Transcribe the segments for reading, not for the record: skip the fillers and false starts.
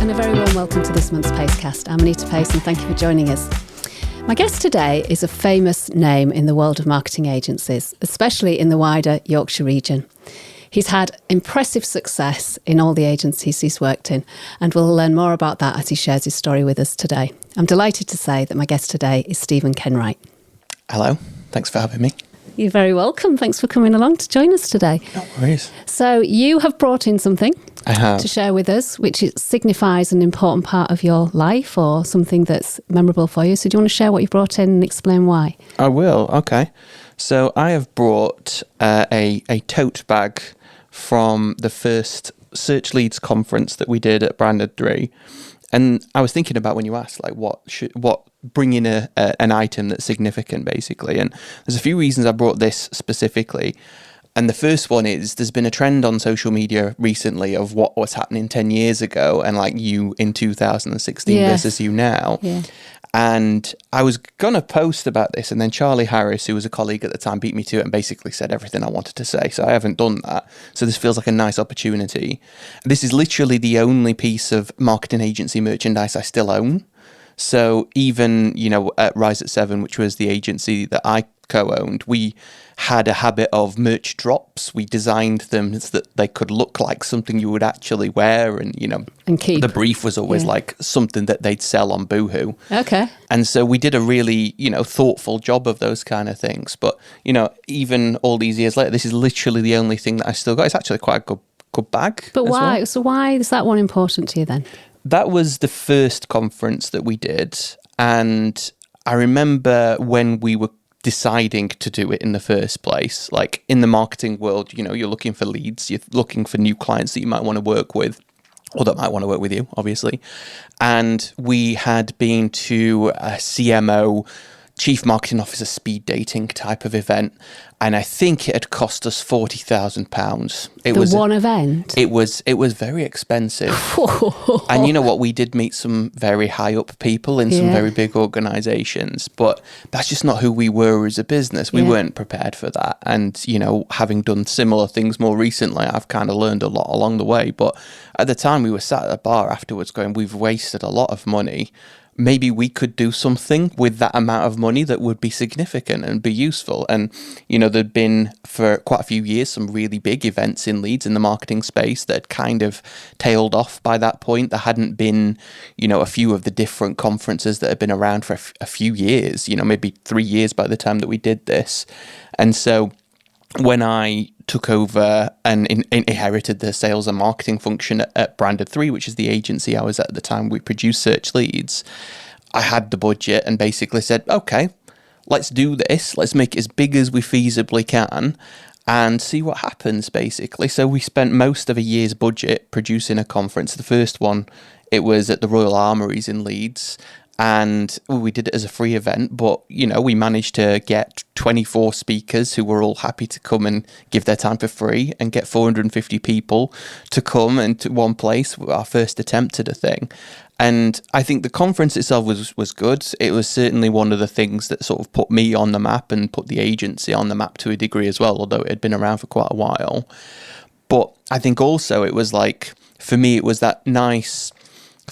And a very warm welcome to this month's Pacecast. I'm Anita Pace and thank you for joining us. My guest today is a famous name in the world of marketing agencies, especially in the wider Yorkshire region. He's had impressive success in all the agencies he's worked in, and we'll learn more about that as he shares his story with us today. I'm delighted to say that my guest today is Stephen Kenwright. Hello, thanks for having me. You're very welcome. Thanks for coming along to join us today. No worries. So you have brought in something I have to share with us, which signifies an important part of your life or something that's memorable for you. So do you want to share what you've brought in and explain why? I will, okay. So I have brought a tote bag from the first Search Leads conference that we did at Branded 3. And I was thinking about when you asked, like, what bring in an item that's significant, basically. And there's a few reasons I brought this specifically. And the first one is there's been a trend on social media recently of what was happening 10 years ago and like you in 2016 versus you now. Yeah. And I was going to post about this, and then Charlie Harris, who was a colleague at the time, beat me to it and basically said everything I wanted to say. So I haven't done that. So this feels like a nice opportunity. This is literally the only piece of marketing agency merchandise I still own. So even, at Rise at 7, which was the agency that I co-owned, we had a habit of merch drops. We designed them so that they could look like something you would actually wear, and keep. The brief was always like something that they'd sell on Boohoo. Okay. And so we did a really, thoughtful job of those kind of things. But, even all these years later, this is literally the only thing that I still got. It's actually quite a good bag. But why? Well. So why is that one important to you then? That was the first conference that we did. And I remember when we were deciding to do it in the first place, like in the marketing world, you're looking for leads, you're looking for new clients that you might want to work with, or that might want to work with you, obviously. And we had been to a CMO, Chief Marketing Officer speed dating type of event, and I think it had cost us £40,000. It was one event. It was very expensive. And you know what? We did meet some very high up people in some very big organisations, but that's just not who we were as a business. We weren't prepared for that. And having done similar things more recently, I've kind of learned a lot along the way. But at the time, we were sat at a bar afterwards, going, "We've wasted a lot of money. Maybe we could do something with that amount of money that would be significant and be useful." And, there'd been for quite a few years some really big events in Leeds in the marketing space that had kind of tailed off by that point. There hadn't been, a few of the different conferences that had been around for a few years, maybe 3 years by the time that we did this. And so when I took over and inherited the sales and marketing function at Branded 3, which is the agency I was at the time we produced Search Leads, I had the budget and basically said, okay, let's do this. Let's make it as big as we feasibly can and see what happens, basically. So we spent most of a year's budget producing a conference. The first one, it was at the Royal Armouries in Leeds. And we did it as a free event, but, we managed to get 24 speakers who were all happy to come and give their time for free and get 450 people to come into one place, our first attempt at a thing. And I think the conference itself was good. It was certainly one of the things that sort of put me on the map and put the agency on the map to a degree as well, although it had been around for quite a while. But I think also it was like, for me, it was that nice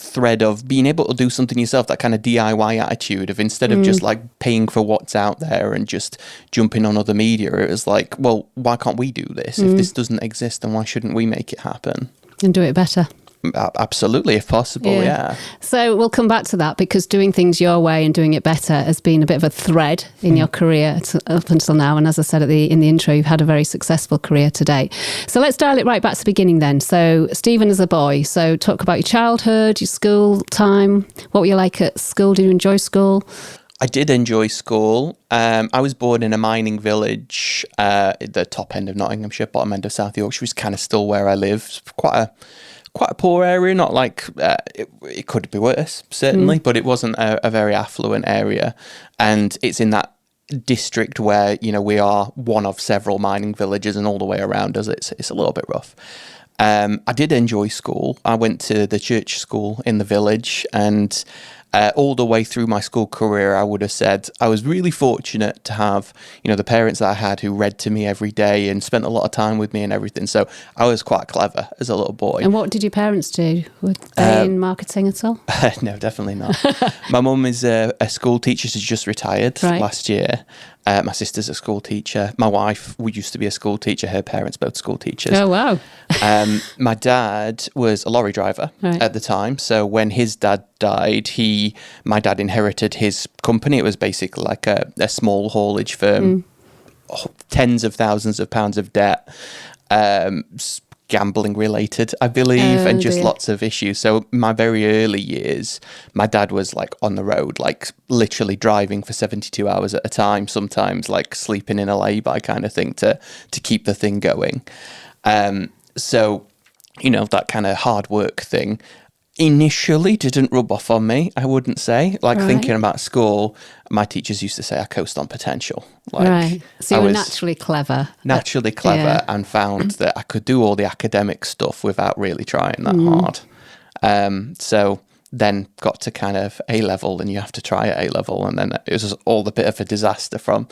thread of being able to do something yourself, that kind of DIY attitude of instead of just like paying for what's out there and just jumping on other media, it was like, well, why can't we do this? If this doesn't exist, then why shouldn't we make it happen? And do it better. Absolutely, if possible, yeah. So we'll come back to that, because doing things your way and doing it better has been a bit of a thread in your career up until now. And as I said in the intro, you've had a very successful career to date. So let's dial it right back to the beginning then. So Stephen as a boy, so talk about your childhood, your school time. What were you like at school? Did you enjoy school? I did enjoy school. I was born in a mining village at the top end of Nottinghamshire, bottom end of South Yorkshire, which is kind of still where I live. Quite a poor area, not like it could be worse, certainly, but it wasn't a very affluent area. And it's in that district where, we are one of several mining villages, and all the way around us, it's a little bit rough. I did enjoy school. I went to the church school in the village, and All the way through my school career, I would have said I was really fortunate to have, the parents that I had who read to me every day and spent a lot of time with me and everything. So I was quite clever as a little boy. And what did your parents do? Were they in marketing at all? No, definitely not. My mum is a school teacher. She's just retired last year. My sister's a school teacher. My wife used to be a school teacher. Her parents both school teachers. Oh, wow. My dad was a lorry driver at the time. So when his dad died, my dad inherited his company. It was basically like a small haulage firm, tens of thousands of pounds of debt, gambling related, I believe, and just lots of issues. So my very early years, my dad was like on the road, like literally driving for 72 hours at a time, sometimes like sleeping in a lay-by kind of thing to keep the thing going. So, that kind of hard work thing initially didn't rub off on me, I wouldn't say. Like thinking about school, my teachers used to say I coached on potential. Like, so you were naturally clever. Naturally clever and found that I could do all the academic stuff without really trying that hard. So then got to kind of A-level, and you have to try at A-level, and then it was all a bit of a disaster from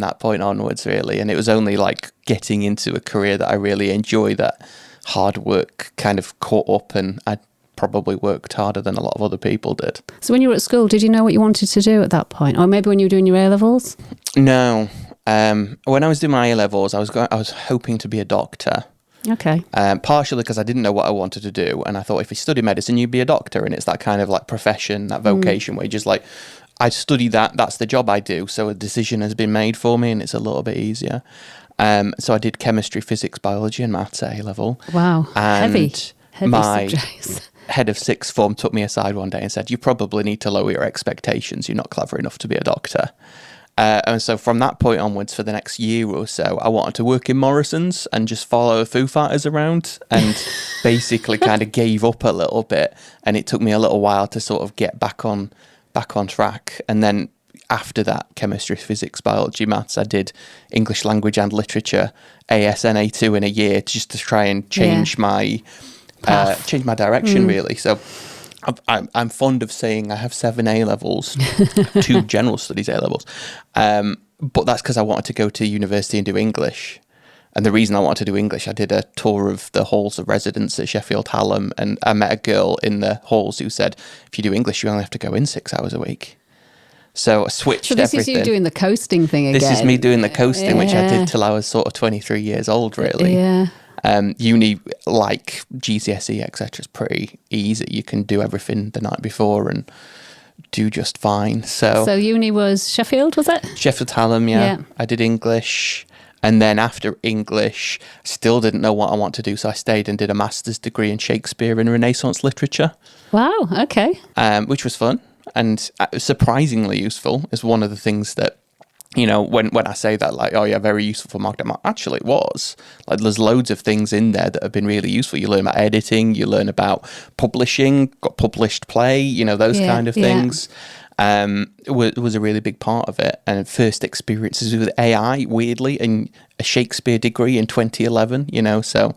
that point onwards, really. And it was only like getting into a career that I really enjoy that hard work kind of caught up, and I probably worked harder than a lot of other people did. So when you were at school, did you know what you wanted to do at that point? Or maybe when you were doing your A-levels? No. When I was doing my A-levels, I was hoping to be a doctor. Okay. Partially because I didn't know what I wanted to do, and I thought if you study medicine, you'd be a doctor, and it's that kind of like profession, that vocation where you just like, I study that's the job I do, so a decision has been made for me, and it's a little bit easier. So I did chemistry, physics, biology, and maths at A-level. Wow, and heavy my subjects. Head of sixth form took me aside one day and said, "You probably need to lower your expectations. You're not clever enough to be a doctor." And so from that point onwards, for the next year or so, I wanted to work in Morrison's and just follow Foo Fighters around, and basically kind of gave up a little bit. And it took me a little while to sort of get back on track. And then after that, chemistry, physics, biology, maths, I did English language and literature, ASN A2 in a year, just to try and change my direction, really. So I'm fond of saying I have 7 A-levels, 2 general studies A-levels, but that's because I wanted to go to university and do English. And the reason I wanted to do English, I did a tour of the halls of residence at Sheffield Hallam, and I met a girl in the halls who said, if you do English, you only have to go in 6 hours a week. So I switched everything. So this is you doing the coasting thing again. This is me doing the coasting, which I did till I was sort of 23 years old, really. Yeah. Uni, like GCSE, etc., is pretty easy. You can do everything the night before and do just fine. So uni was Sheffield, was it? Sheffield Hallam, yeah. I did English. And then after English, still didn't know what I want to do. So I stayed and did a master's degree in Shakespeare and Renaissance literature. Wow, okay. Which was fun and surprisingly useful. Is one of the things that, when I say that, like, oh yeah, very useful for marketing, actually it was. Like, there's loads of things in there that have been really useful. You learn about editing, you learn about publishing, got published play, those kind of things. Was a really big part of it. And first experiences with AI, weirdly, and a Shakespeare degree in 2011, so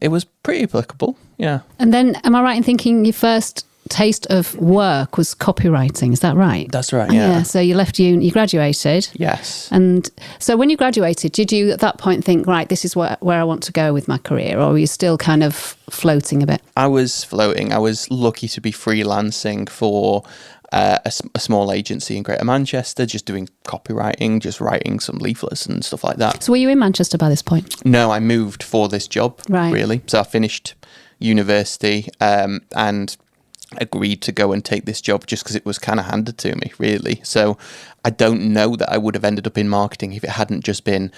it was pretty applicable, yeah. And then, am I right in thinking your first taste of work was copywriting, is that right? That's right, yeah. So you left uni, you graduated. Yes. And so when you graduated, did you at that point think, right, this is where I want to go with my career, or were you still kind of floating a bit? I was floating. I was lucky to be freelancing for a small agency in Greater Manchester, just doing copywriting, just writing some leaflets and stuff like that. So were you in Manchester by this point? No, I moved for this job, really. So I finished university and agreed to go and take this job just because it was kind of handed to me, really. So I don't know that I would have ended up in marketing if it hadn't just been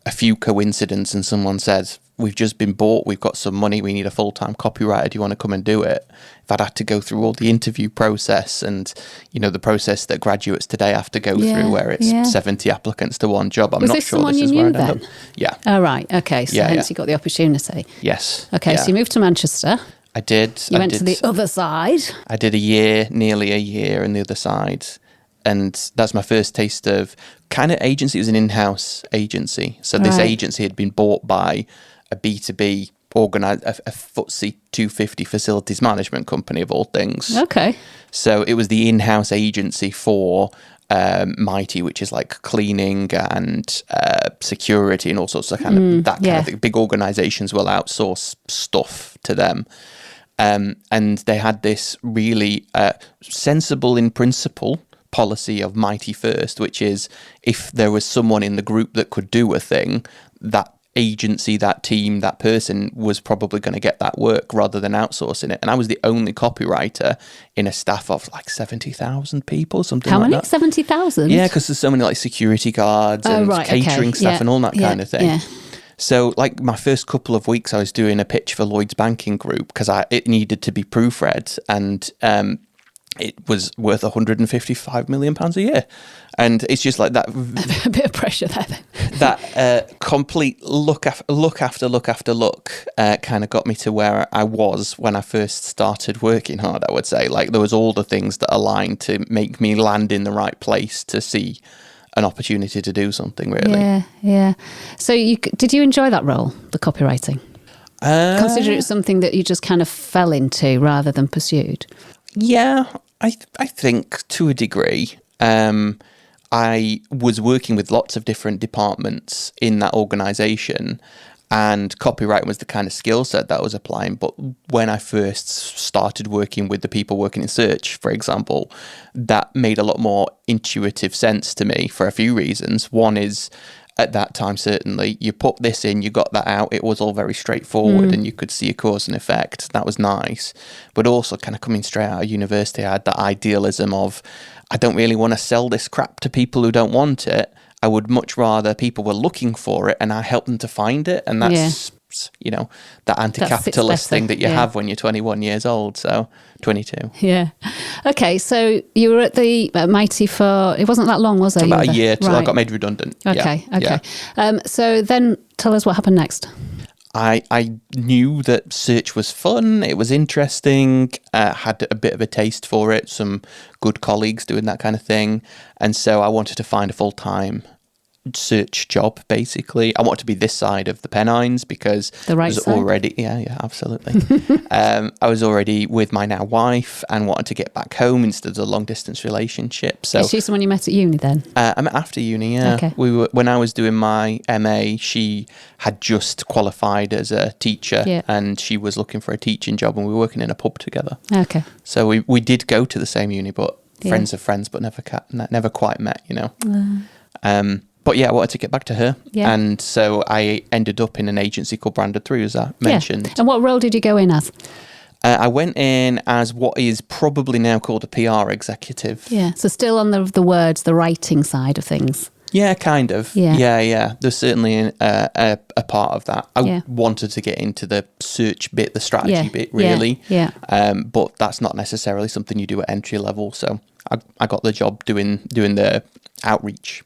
a few coincidences and someone said, we've just been bought, we've got some money, we need a full-time copywriter, do you want to come and do it? If I'd had to go through all the interview process and, the process that graduates today have to go through where it's 70 applicants to one job, I'm not sure this is where I'd end up. Yeah. Oh, right. Okay. So hence you got the opportunity. Yes. Okay. So you moved to Manchester. I did. You went to the other side. I did nearly a year on the other side. And that's my first taste of kind of agency. It was an in-house agency. So this agency had been bought by a B2B organise a FTSE 250 facilities management company of all things. Okay. So it was the in-house agency for Mighty, which is like cleaning and security and all sorts of kind of that kind of thing. Big organisations will outsource stuff to them. And they had this really sensible in principle policy of Mighty First, which is if there was someone in the group that could do a thing, that agency, that team, that person was probably going to get that work rather than outsourcing it. And I was the only copywriter in a staff of like 70,000 people, something How like many? that. 70,000? Yeah, because there's so many like security guards and catering staff and all that kind of thing. Yeah. So like my first couple of weeks, I was doing a pitch for Lloyd's Banking Group because it needed to be proofread, and it was worth £155 million a year. And it's just like that. A bit of pressure there then. That complete look after look kind of got me to where I was when I first started working hard, I would say. Like there was all the things that aligned to make me land in the right place to see an opportunity to do something, really. Yeah. So did you enjoy that role, the copywriting? Consider it something that you just kind of fell into rather than pursued? Yeah, I think to a degree. I was working with lots of different departments in that organisation, and copywriting was the kind of skill set that I was applying. But when I first started working with the people working in search, for example, that made a lot more intuitive sense to me for a few reasons. One is, at that time, certainly, you put this in, you got that out, it was all very straightforward and you could see a cause and effect. That was nice. But also kind of coming straight out of university, I had that idealism of, I don't really want to sell this crap to people who don't want it. I would much rather people were looking for it and I help them to find it. And that's, that anti-capitalist thing that you have when you're 21 years old. So 22. Yeah. Okay. So you were at Mighty for, it wasn't that long, was it? About a year till I got made redundant. Okay. Yeah. Okay. So then tell us what happened next. I knew that search was fun, it was interesting, had a bit of a taste for it, some good colleagues doing that kind of thing, and so I wanted to find a full-time search job, basically. I wanted to be this side of the Pennines because the right side? Already, yeah, absolutely. I was already with my now wife and wanted to get back home instead of a long-distance relationship. So, is she someone you met at uni then? I met after uni, yeah. Okay. When I was doing my MA, she had just qualified as a teacher and she was looking for a teaching job and we were working in a pub together. Okay. So we did go to the same uni, but friends of friends, but never quite met, But yeah, I wanted to get back to her. Yeah. And so I ended up in an agency called Branded 3, as I mentioned. Yeah. And what role did you go in as? I went in as what is probably now called a PR executive. Yeah, so still on the words, the writing side of things. Yeah, kind of. Yeah. There's certainly a part of that. I wanted to get into the search bit, the strategy bit, really. Yeah. But that's not necessarily something you do at entry level. So I got the job doing the outreach.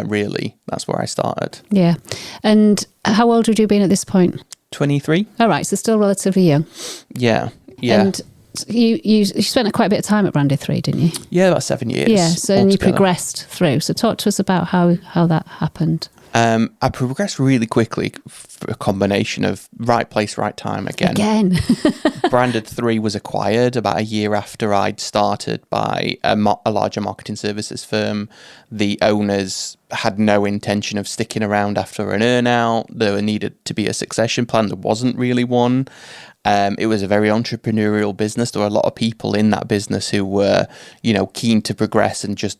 Really, that's where I started. Yeah. And how old would you have been at this point? 23. All right, so still relatively young. Yeah. And you spent quite a bit of time at Branded 3, didn't you? Yeah, about 7 years. Yeah, so and you progressed through. So talk to us about how that happened. I progressed really quickly for a combination of right place, right time again. Branded 3 was acquired about a year after I'd started by a larger marketing services firm. The owners had no intention of sticking around after an earn-out. There needed to be a succession plan. There wasn't really one. It was a very entrepreneurial business. There were a lot of people in that business who were, keen to progress and just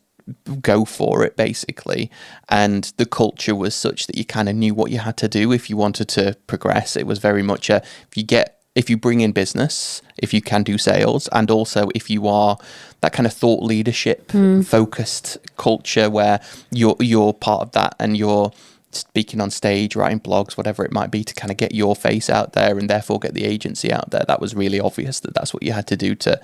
go for it, basically. And the culture was such that you kind of knew what you had to do if you wanted to progress. It was very much if you bring in business, if you can do sales, and also if you are that kind of thought leadership focused culture where you're part of that and you're speaking on stage, writing blogs, whatever it might be, to kind of get your face out there and therefore get the agency out there. That was really obvious that that's what you had to do to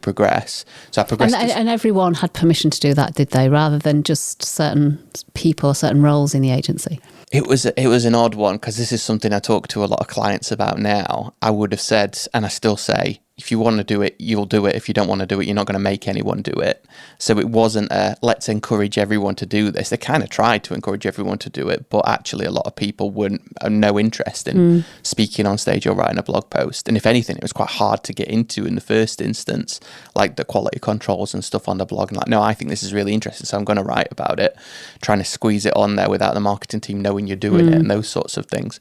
progress. So I progressed. And everyone had permission to do that, did they? Rather than just certain people, certain roles in the agency? It was an odd one because this is something I talk to a lot of clients about now. I would have said, and I still say, if you want to do it, you'll do it. If you don't want to do it, you're not going to make anyone do it. So it wasn't let's encourage everyone to do this. They kind of tried to encourage everyone to do it, but actually a lot of people had no interest in speaking on stage or writing a blog post. And if anything, it was quite hard to get into in the first instance, like the quality controls and stuff on the blog. And like, no, I think this is really interesting, so I'm going to write about it, trying to squeeze it on there without the marketing team knowing you're doing it and those sorts of things.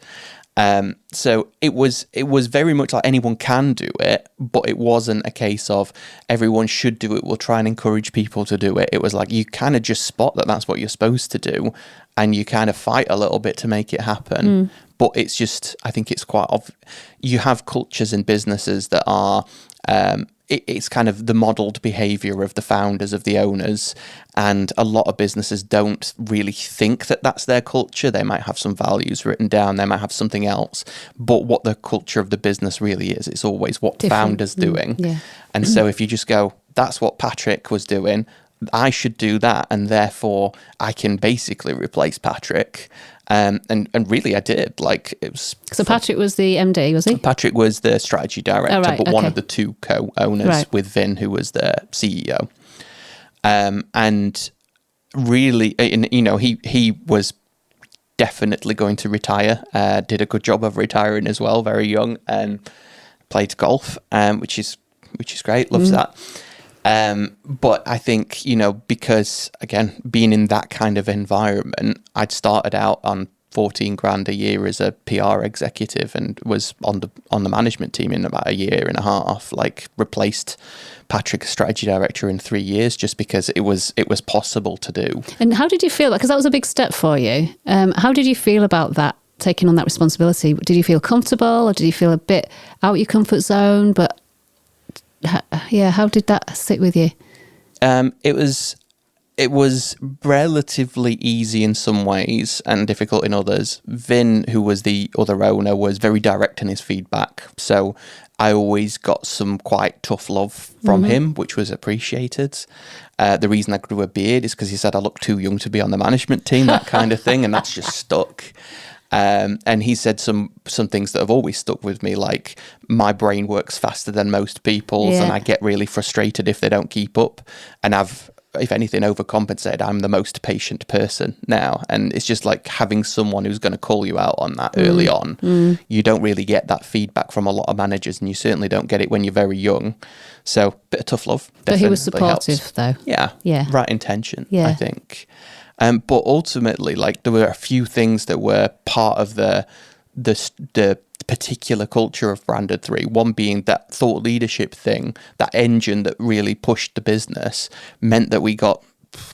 So it was very much like anyone can do it, but it wasn't a case of everyone should do it. We'll try and encourage people to do it. It was like you kind of just spot that that's what you're supposed to do, and you kind of fight a little bit to make it happen. But it's just, I think it's quite you have cultures in businesses that are it's kind of the modelled behaviour of the founders, of the owners, and a lot of businesses don't really think that that's their culture. They might have some values written down, they might have something else, but what the culture of the business really is, it's always what the founder's doing. Yeah. And so if you just go, that's what Patrick was doing, I should do that, and therefore I can basically replace Patrick. And really I did. Like, it was. So Patrick was the MD, was he? Patrick was the strategy director, but one of the two co-owners with Vin, who was the CEO. And really, you know, he was definitely going to retire. Did a good job of retiring as well, very young, and played golf, which is great. Loves that. But I think, you know, because again, being in that kind of environment, I'd started out on 14 grand a year as a PR executive and was on the management team in about a year and a half, like replaced Patrick as strategy director in 3 years, just because it was possible to do. And how did you feel? Because that was a big step for you. How did you feel about that, taking on that responsibility? Did you feel comfortable, or did you feel a bit out your comfort zone? But how did that sit with you? It was relatively easy in some ways and difficult in others. Vin, who was the other owner, was very direct in his feedback. So I always got some quite tough love from him, which was appreciated. The reason I grew a beard is because he said I look too young to be on the management team, that kind of thing, and that's just stuck. And he said some things that have always stuck with me, like my brain works faster than most people's, and I get really frustrated if they don't keep up, and I've, if anything, overcompensated. I'm the most patient person now, and it's just like having someone who's going to call you out on that early on. You don't really get that feedback from a lot of managers, and you certainly don't get it when you're very young. So bit of tough love. But he was supportive helps. Though. Yeah. Right intention, I think. But ultimately, like, there were a few things that were part of the particular culture of Branded 3. One being that thought leadership thing, that engine that really pushed the business, meant that we got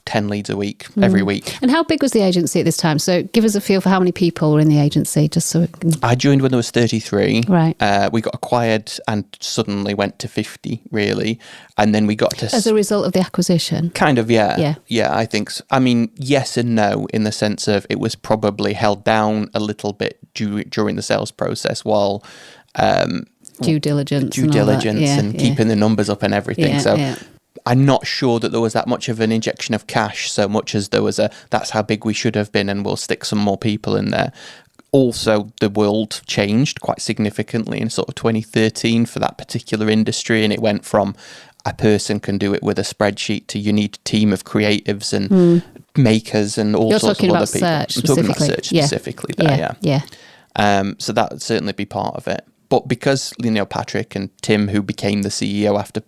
10 leads a week, every week. And how big was the agency at this time? So give us a feel for how many people were in the agency, just so we can... I joined when there was 33. Right. We got acquired and suddenly went to 50, really. And then we got to... As a result of the acquisition? Kind of, yeah. Yeah, I think so. I mean, yes and no, in the sense of it was probably held down a little bit during the sales process while... due diligence and keeping the numbers up and everything. I'm not sure that there was that much of an injection of cash, so much as there was that's how big we should have been, and we'll stick some more people in there. Also, the world changed quite significantly in sort of 2013 for that particular industry, and it went from a person can do it with a spreadsheet to you need a team of creatives and makers and all sorts of other people. I'm talking about search specifically there, so that would certainly be part of it. But because, you know, Patrick and Tim, who became the CEO after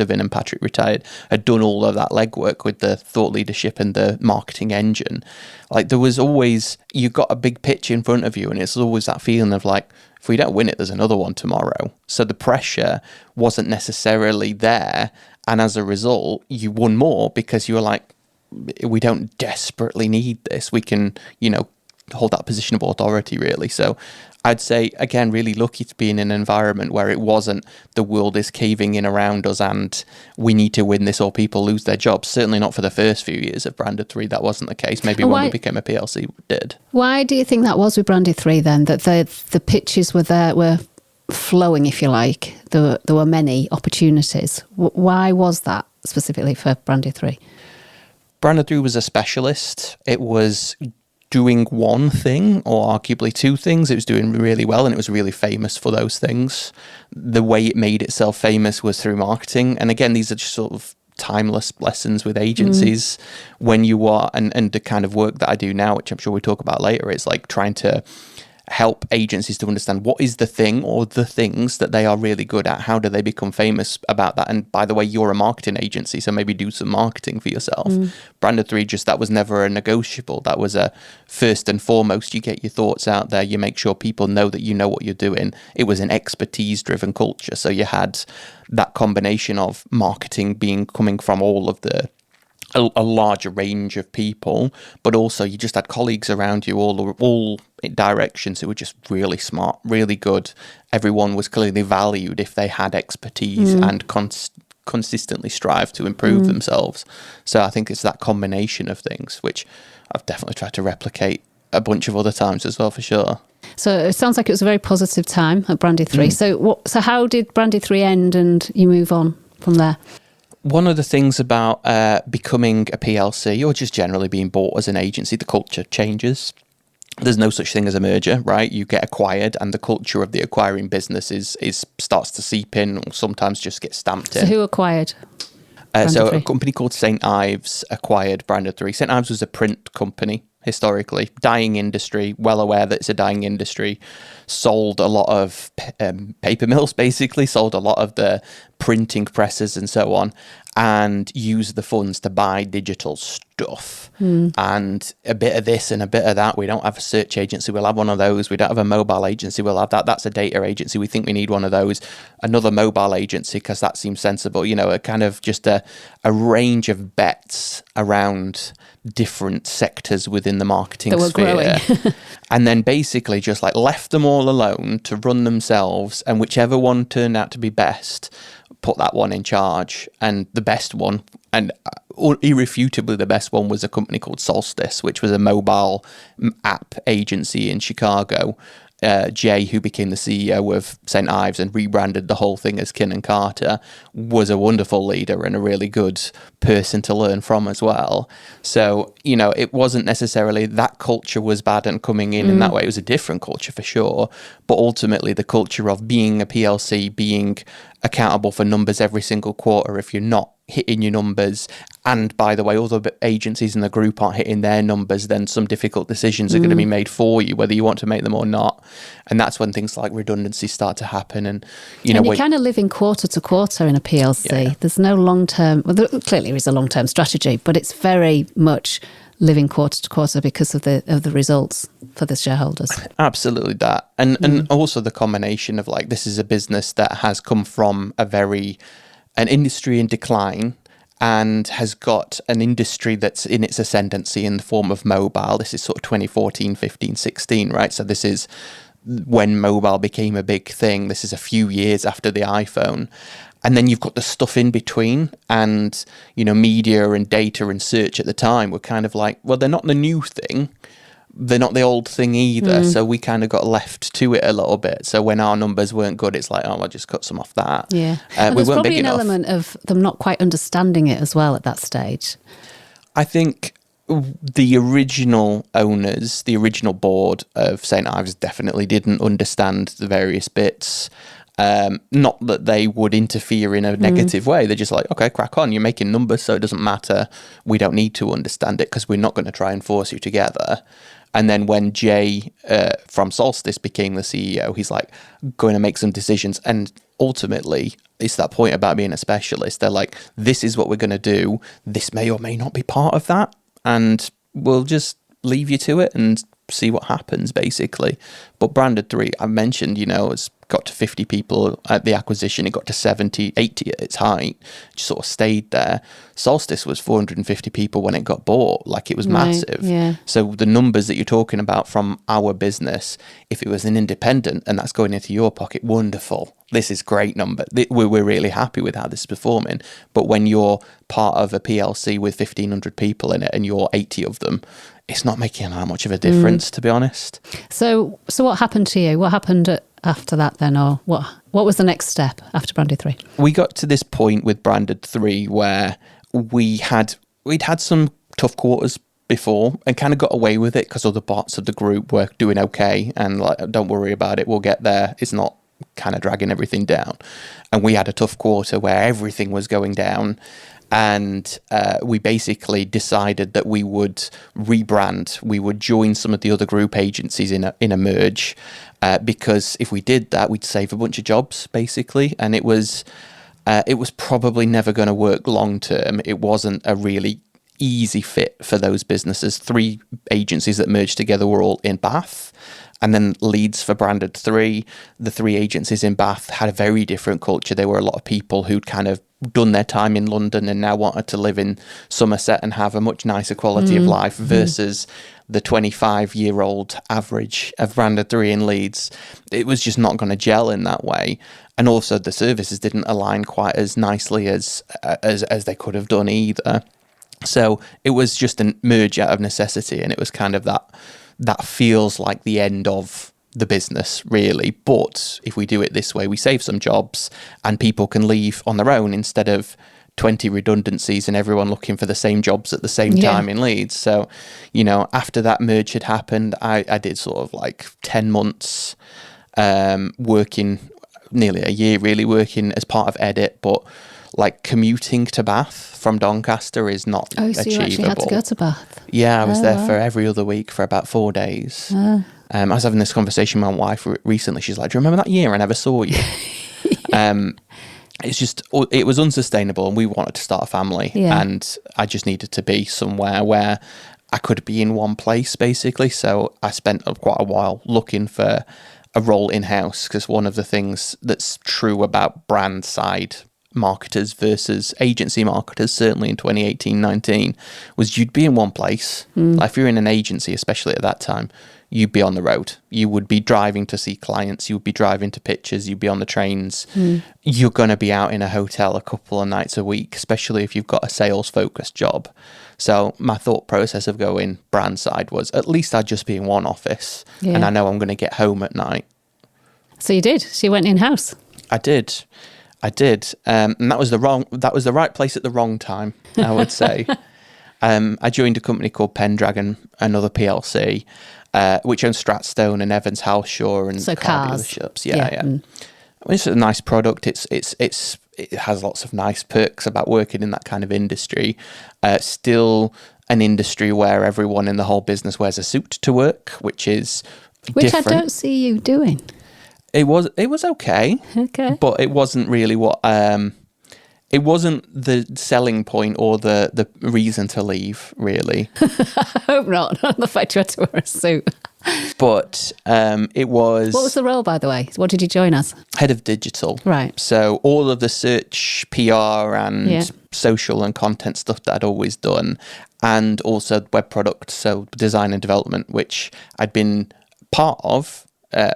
Vin and Patrick retired, had done all of that legwork with the thought leadership and the marketing engine, like, there was always, you got a big pitch in front of you, and it's always that feeling of like, if we don't win it, there's another one tomorrow. So the pressure wasn't necessarily there. And as a result, you won more because you were like, we don't desperately need this. We can, you know, hold that position of authority, really. So I'd say, again, really lucky to be in an environment where it wasn't the world is caving in around us and we need to win this or people lose their jobs. Certainly not for the first few years of Branded 3. That wasn't the case. Maybe when we became a PLC, we did. Why do you think that was with Branded 3 then? That the pitches were flowing, if you like. There were many opportunities. Why was that specifically for Branded 3? Branded 3 was a specialist. It was doing one thing or arguably two things. It was doing really well and it was really famous for those things. The way it made itself famous was through marketing. And again, these are just sort of timeless lessons with agencies when you are, and the kind of work that I do now, which I'm sure we talk about later, is like trying to help agencies to understand what is the thing or the things that they are really good at. How do they become famous about that? And by the way, you're a marketing agency, so maybe do some marketing for yourself. Branded 3, just that was never a negotiable. That was a first and foremost, you get your thoughts out there, you make sure people know that you know what you're doing. It was an expertise driven culture. So you had that combination of marketing coming from all of a larger range of people, but also you just had colleagues around you all directions who were just really smart, really good. Everyone was clearly valued if they had expertise and consistently strive to improve themselves. So I think it's that combination of things, which I've definitely tried to replicate a bunch of other times as well, for sure. So it sounds like it was a very positive time at Branded 3. So how did Branded 3 end and you move on from there? One of the things about becoming a PLC or just generally being bought as an agency, the culture changes. There's no such thing as a merger, right? You get acquired and the culture of the acquiring business starts to seep in or sometimes just get stamped in. So who acquired? So a company called St. Ives acquired Branded 3. St. Ives was a print company historically, dying industry, well aware that it's a dying industry, sold a lot of paper mills, basically, sold a lot of the printing presses and so on, and used the funds to buy digital stuff. And a bit of this and a bit of that. We don't have a search agency, we'll have one of those. We don't have a mobile agency, we'll have that. That's a data agency, we think we need one of those. Another mobile agency, because that seems sensible. You know, a kind of just a range of bets around different sectors within the marketing sphere. And then basically just like left them all alone to run themselves, and whichever one turned out to be best, put that one in charge. And the best one, and irrefutably the best one, was a company called Solstice, which was a mobile app agency in Chicago. Jay, who became the CEO of St. Ives and rebranded the whole thing as Kin & Carter, was a wonderful leader and a really good person to learn from as well. So, you know, it wasn't necessarily that culture was bad and coming in that way. It was a different culture for sure. But ultimately, the culture of being a PLC, being accountable for numbers every single quarter, if you're not hitting your numbers, and by the way, other agencies in the group aren't hitting their numbers, then some difficult decisions are going to be made for you, whether you want to make them or not. And that's when things like redundancy start to happen. And you kind of live in quarter to quarter in a PLC. Yeah. There's no long-term, well, there clearly is a long-term strategy, but it's very much living quarter to quarter because of the results for the shareholders. Absolutely that. And also the combination of like, this is a business that has come from an industry in decline and has got an industry that's in its ascendancy in the form of mobile. This is sort of 2014, 15, 16, right? So this is when mobile became a big thing. This is a few years after the iPhone. And then you've got the stuff in between, and, you know, media and data and search at the time were kind of like, well, they're not the new thing. They're not the old thing either. So we kind of got left to it a little bit. So when our numbers weren't good, it's like, oh, I'll just cut some off that. Yeah. We weren't big enough. There's probably an element of them not quite understanding it as well at that stage. I think the original owners, the original board of St. Ives definitely didn't understand the various bits. Not that they would interfere in a negative way. They're just like, okay, crack on. You're making numbers, so it doesn't matter. We don't need to understand it because we're not going to try and force you together. And then when Jay from Solstice became the CEO, he's like going to make some decisions. And ultimately, it's that point about being a specialist. They're like, this is what we're going to do. This may or may not be part of that. And we'll just leave you to it and see what happens, basically. But Branded 3, I mentioned, you know, it's got to 50 people at the acquisition. It got to 70, 80 at its height. Just sort of stayed there. Solstice was 450 people when it got bought. Like, it was massive. Yeah. So the numbers that you're talking about from our business, if it was an independent and that's going into your pocket, wonderful. This is great number. We're really happy with how this is performing. But when you're part of a PLC with 1,500 people in it and you're 80 of them, it's not making that much of a difference, to be honest. So what happened to you? What happened after that then? Or what was the next step after Branded 3? We got to this point with Branded 3 where we'd had some tough quarters before and kind of got away with it because other parts of the group were doing okay and like, don't worry about it, we'll get there. It's not kind of dragging everything down. And we had a tough quarter where everything was going down. And we basically decided that we would rebrand. We would join some of the other group agencies in a merge, because if we did that, we'd save a bunch of jobs, basically. And it was probably never going to work long term. It wasn't a really easy fit for those businesses. 3 agencies that merged together were all in Bath. And then Leeds for Branded 3. The 3 agencies in Bath had a very different culture. There were a lot of people who'd kind of done their time in London and now wanted to live in Somerset and have a much nicer quality of life versus the 25-year-old average of Branded 3 in Leeds. It was just not going to gel in that way. And also the services didn't align quite as nicely as they could have done either. So it was just a merge out of necessity, and it was kind of that feels like the end of the business, really. But if we do it this way, we save some jobs and people can leave on their own instead of 20 redundancies and everyone looking for the same jobs at the same time in Leeds. So, you know, after that merge had happened, I did sort of like 10 months working, nearly a year really, working as part of Edit, but like commuting to Bath from Doncaster is not achievable. So you actually had to go to Bath? Yeah, I was there for every other week for about 4 days. I was having this conversation with my wife recently. She's like, do you remember that year I never saw you? It's just, it was unsustainable, and we wanted to start a family. And I just needed to be somewhere where I could be in one place, basically. So I spent quite a while looking for a role in-house, because one of the things that's true about brand side marketers versus agency marketers, certainly in 2018-19, was you'd be in one place. Like if you're in an agency, especially at that time, you'd be on the road. You would be driving to see clients. You would be driving to pitches. You'd be on the trains. You're going to be out in a hotel a couple of nights a week, especially if you've got a sales-focused job. So my thought process of going brand side was, at least I'd just be in one office, and I know I'm going to get home at night. So you did? So you went in-house? I did. And that was the right place at the wrong time, I would say. I joined a company called Pendragon, another PLC, which owns Stratstone and Evans Halshaw and car dealerships. Yeah. It's a nice product. It has lots of nice perks about working in that kind of industry. Still an industry where everyone in the whole business wears a suit to work, which is different. I don't see you doing. It was okay, but it wasn't really what it wasn't the selling point or the reason to leave, really. I hope not. The fact you had to wear a suit. But it was. What was the role, by the way? What did you join as? Head of digital. Right. So all of the search, PR, and social and content stuff that I'd always done, and also web product, so design and development, which I'd been part of.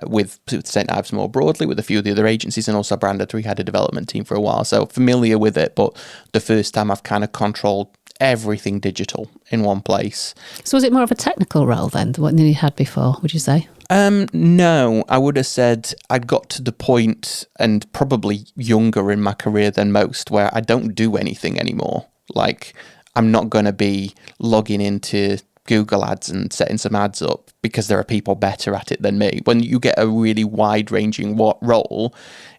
With St. Ives more broadly, with a few of the other agencies, and also Branded 3 had a development team for a while, so familiar with it, but the first time I've kind of controlled everything digital in one place. So was it more of a technical role then than what you had before, would you say? No, I would have said I'd got to the point, and probably younger in my career than most, where I don't do anything anymore. Like, I'm not going to be logging into Google ads and setting some ads up because there are people better at it than me. When you get a really wide-ranging role,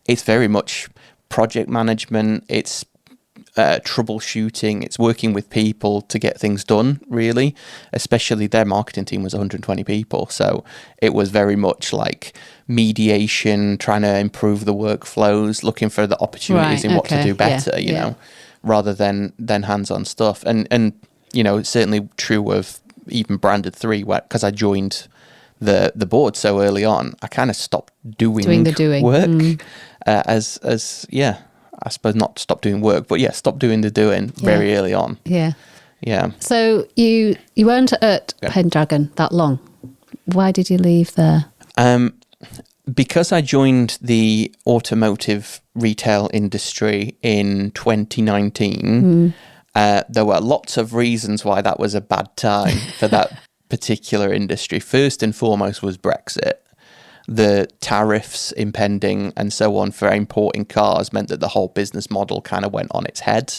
it's very much project management, it's troubleshooting, it's working with people to get things done, really. Especially their marketing team was 120 people, so it was very much like mediation, trying to improve the workflows, looking for the opportunities in what to do better, you know, rather than hands-on stuff. And you know, it's certainly true of even Branded 3, because I joined the board so early on, I kind of stopped doing work. I suppose not stop doing work, but stop doing the doing very early on. Yeah. So you weren't at Pendragon that long. Why did you leave there? Because I joined the automotive retail industry in 2019. There were lots of reasons why that was a bad time for that particular industry. First and foremost was Brexit. the tariffs impending and so on for importing cars meant that the whole business model kind of went on its head.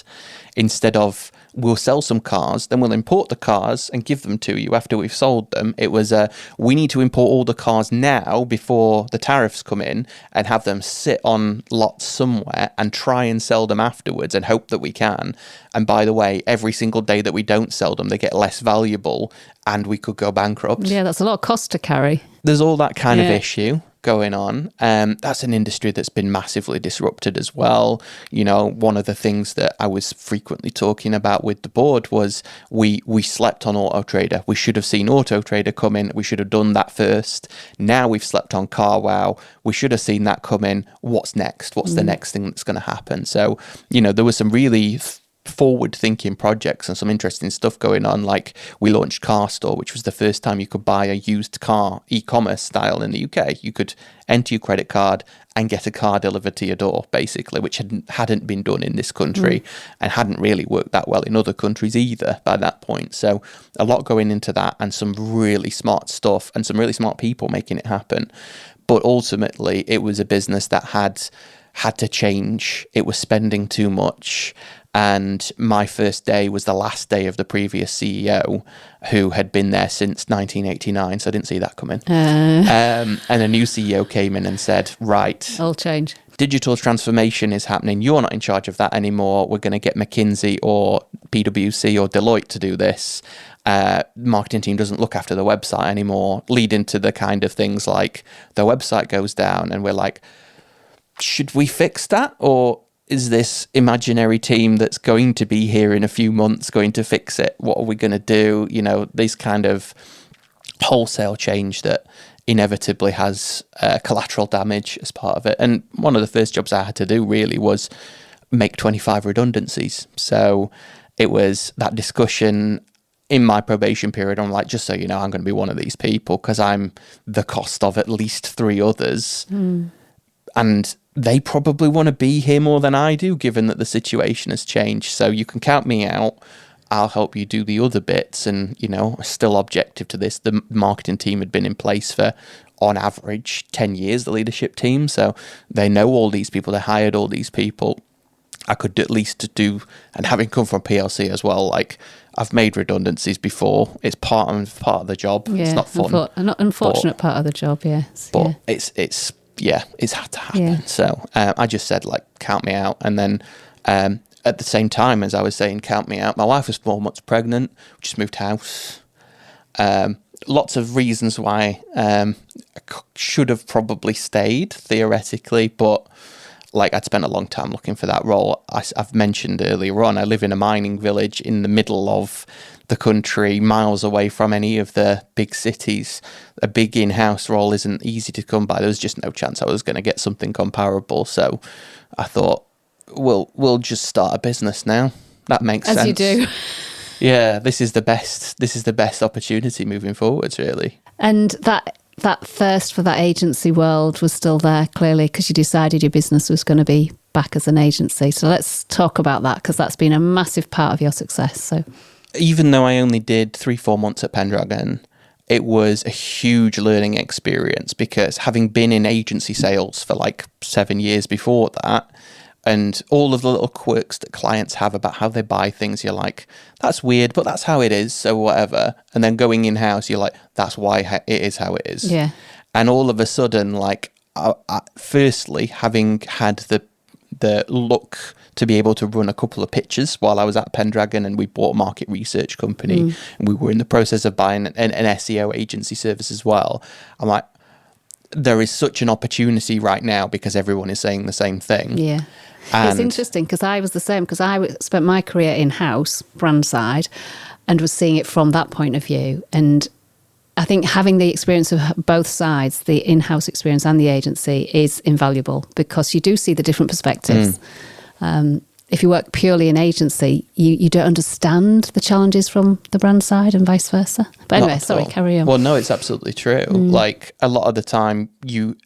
Instead of, we'll sell some cars, then we'll import the cars and give them to you after we've sold them. It was, we need to import all the cars now before the tariffs come in and have them sit on lots somewhere and try and sell them afterwards and hope that we can. And by the way, every single day that we don't sell them, they get less valuable and we could go bankrupt. Yeah, that's a lot of cost to carry. There's all that kind of issue going on. That's an industry that's been massively disrupted as well. You know, one of the things that I was frequently talking about with the board was we slept on Auto Trader. We should have seen Auto Trader come in. We should have done that first. Now we've slept on CarWow. We should have seen that come in. What's next? What's the next thing that's going to happen? So, you know, there was some really forward-thinking projects and some interesting stuff going on. Like, we launched Car Store, which was the first time you could buy a used car e-commerce style in the UK. You could enter your credit card and get a car delivered to your door, basically, which hadn't been done in this country and hadn't really worked that well in other countries either by that point. So a lot going into that and some really smart stuff and some really smart people making it happen. But ultimately, it was a business that had to change. It was spending too much. And my first day was the last day of the previous CEO, who had been there since 1989. So I didn't see that coming. And a new CEO came in and said, right, all change. Digital transformation is happening. You're not in charge of that anymore. We're going to get McKinsey or PwC or Deloitte to do this. Marketing team doesn't look after the website anymore, leading to the kind of things like the website goes down and we're like, should we fix that? Or is this imaginary team that's going to be here in a few months going to fix it? What are we going to do? You know, this kind of wholesale change that inevitably has collateral damage as part of it. And one of the first jobs I had to do really was make 25 redundancies. So it was that discussion in my probation period. I'm like, just so you know, I'm going to be one of these people because I'm the cost of at least 3 others. And they probably want to be here more than I do, given that the situation has changed. So you can count me out. I'll help you do the other bits. And, you know, still objective to this. The marketing team had been in place for, on average, 10 years, the leadership team. So they know all these people. They hired all these people. I could at least do, and having come from PLC as well, like, I've made redundancies before. It's part of the job. Yeah, it's not fun. An unfortunate part of the job, yes. But it's had to happen. Yeah. So I just said, like, count me out. And then at the same time as I was saying, count me out, my wife was 4 months pregnant. We just moved house. Lots of reasons why I should have probably stayed, theoretically. But, like, I'd spent a long time looking for that role. I've mentioned earlier on, I live in a mining village in the middle of the country, miles away from any of the big cities. A big in-house role isn't easy to come by. There was just no chance I was going to get something comparable. So I thought, we'll just start a business now. That makes sense. As you do. Yeah, this is the best opportunity moving forwards, really. And that thirst for that agency world was still there, clearly, because you decided your business was going to be back as an agency. So let's talk about that, because that's been a massive part of your success. So, even though I only did 3-4 months at Pendragon, it was a huge learning experience, because having been in agency sales for like 7 years before that, and all of the little quirks that clients have about how they buy things, you're like, that's weird, but that's how it is, so whatever. And then going in-house, you're like, that's why it is how it is. Yeah. And all of a sudden, like, firstly, having had the luck to be able to run a couple of pitches while I was at Pendragon, and we bought a market research company, and we were in the process of buying an SEO agency service as well. I'm like, there is such an opportunity right now because everyone is saying the same thing. Yeah. It's interesting because I was the same, because I spent my career in-house, brand side, and was seeing it from that point of view. And I think having the experience of both sides, the in-house experience and the agency, is invaluable, because you do see the different perspectives. If you work purely in agency, you don't understand the challenges from the brand side and vice versa. But anyway, sorry, carry on. Well, no, it's absolutely true. Like, a lot of the time,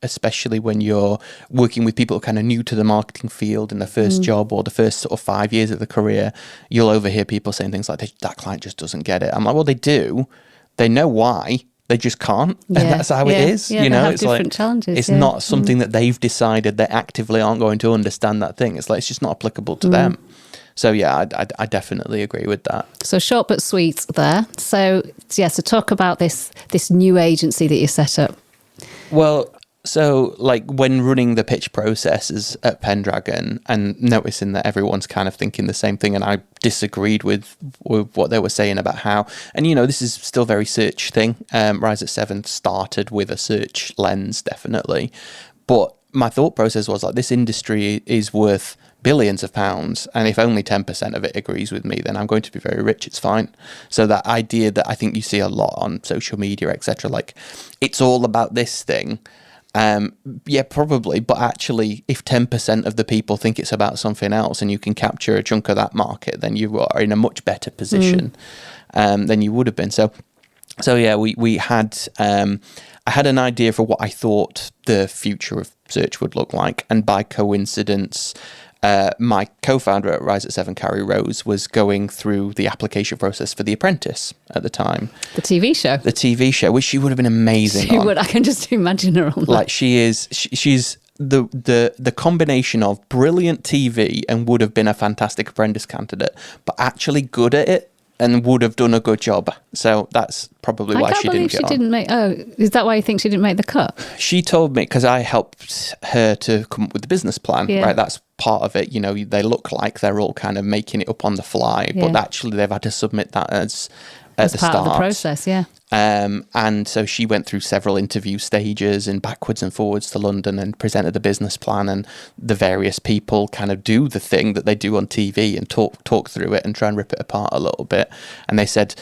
especially when you're working with people kind of new to the marketing field in the first job or the first sort of 5 years of the career, you'll overhear people saying things like, that client just doesn't get it. I'm like, well, they do. They know why. they just can't. Yeah. And that's how it is. Yeah, you know, they have it's different like challenges. it's not something that they've decided they actively aren't going to understand that thing. It's like it's just not applicable to them. So yeah, I definitely agree with that. So short but sweet there. So talk about this new agency that you set up. Well, so like when running the pitch processes at Pendragon and noticing that everyone's kind of thinking the same thing, and I disagreed with what they were saying about how, and you know, this is still very search thing. Rise at 7 started with a search lens, definitely. But my thought process was like, this industry is worth billions of pounds, and if only 10% of it agrees with me, then I'm going to be very rich. It's fine. So that idea that I think you see a lot on social media, etc., like it's all about this thing. Yeah, probably. But actually, if 10% of the people think it's about something else and you can capture a chunk of that market, then you are in a much better position than you would have been. So yeah, we had, I had an idea for what I thought the future of search would look like. And by coincidence, my co-founder at Rise at 7, Carrie Rose, was going through the application process for The Apprentice at the time. The TV show. The TV show, which she would have been amazing She on. would. I can just imagine her on that. Like she's the combination of brilliant TV and would have been a fantastic apprentice candidate, but actually good at it and would have done a good job. So that's probably why she didn't get on. Is that why you think she didn't make the cut? She told me, because I helped her to come up with the business plan, right? That's part of it. You know, they look like they're all kind of making it up on the fly, but actually they've had to submit that as at the part start of the process, and so she went through several interview stages and backwards and forwards to London and presented the business plan, and the various people kind of do the thing that they do on TV and talk through it and try and rip it apart a little bit. And they said,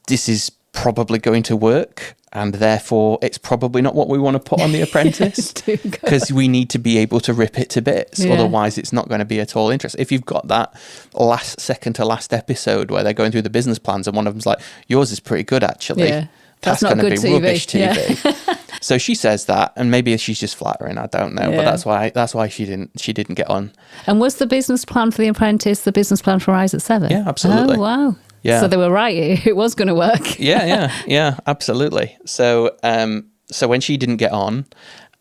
this is probably going to work, and therefore it's probably not what we want to put on The Apprentice, because we need to be able to rip it to bits. Otherwise it's not going to be at all interesting. If you've got that second to last episode where they're going through the business plans and one of them's like, yours is pretty good actually, that's going to be TV. Rubbish TV. So she says that, and maybe she's just flattering, I don't know, but that's why she didn't get on. And was the business plan for The Apprentice the business plan for Rise at 7? Yeah, absolutely. Oh wow. Yeah. So they were right. It was going to work. Yeah, absolutely. So when she didn't get on,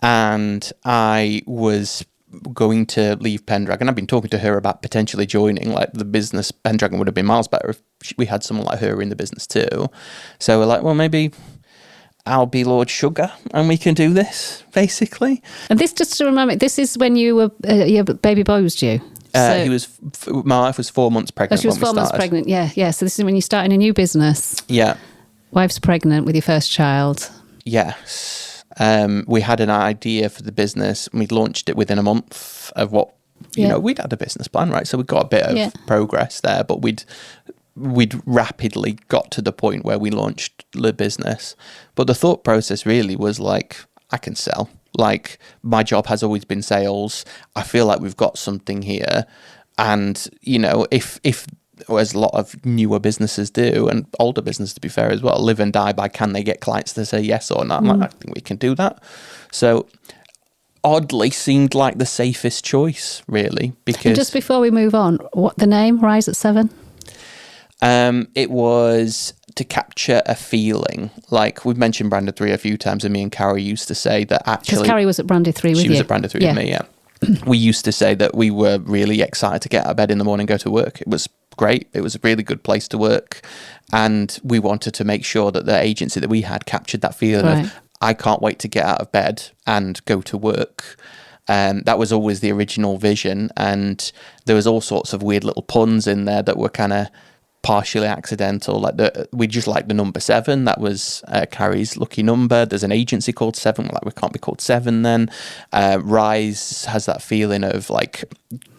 and I was going to leave Pendragon, I've been talking to her about potentially joining, like the business. Pendragon would have been miles better if we had someone like her in the business too. So we're like, well, maybe I'll be Lord Sugar and we can do this, basically. And this, just to remember, this is when you were, your baby boy was due. My wife was 4 months pregnant. She was 4 months pregnant. Yeah. So this is when you're starting a new business. Yeah. Wife's pregnant with your first child. Yes. We had an idea for the business, and we launched it within a month of what, you know, we'd had a business plan, right? So we got a bit of progress there, but we'd rapidly got to the point where we launched the business. But the thought process really was like, I can sell. Like, my job has always been sales. I feel like we've got something here. And, you know, if as a lot of newer businesses do, and older businesses to be fair as well, live and die by can they get clients to say yes or not. I think we can do that. So oddly seemed like the safest choice, really. Because, and just before we move on, what the name, Rise at 7? It was to capture a feeling. Like, we've mentioned Branded 3 a few times, and me and Carrie used to say that actually... Because Carrie was at Branded 3 with you. She was at Branded 3 with me, We used to say that we were really excited to get out of bed in the morning and go to work. It was great. It was a really good place to work. And we wanted to make sure that the agency that we had captured that feeling of, I can't wait to get out of bed and go to work. That was always the original vision. And there was all sorts of weird little puns in there that were kind of partially accidental. Like we just liked the number 7. That was Carrie's lucky number. There's an agency called 7. Like, we can't be called 7 then. Rise has that feeling of like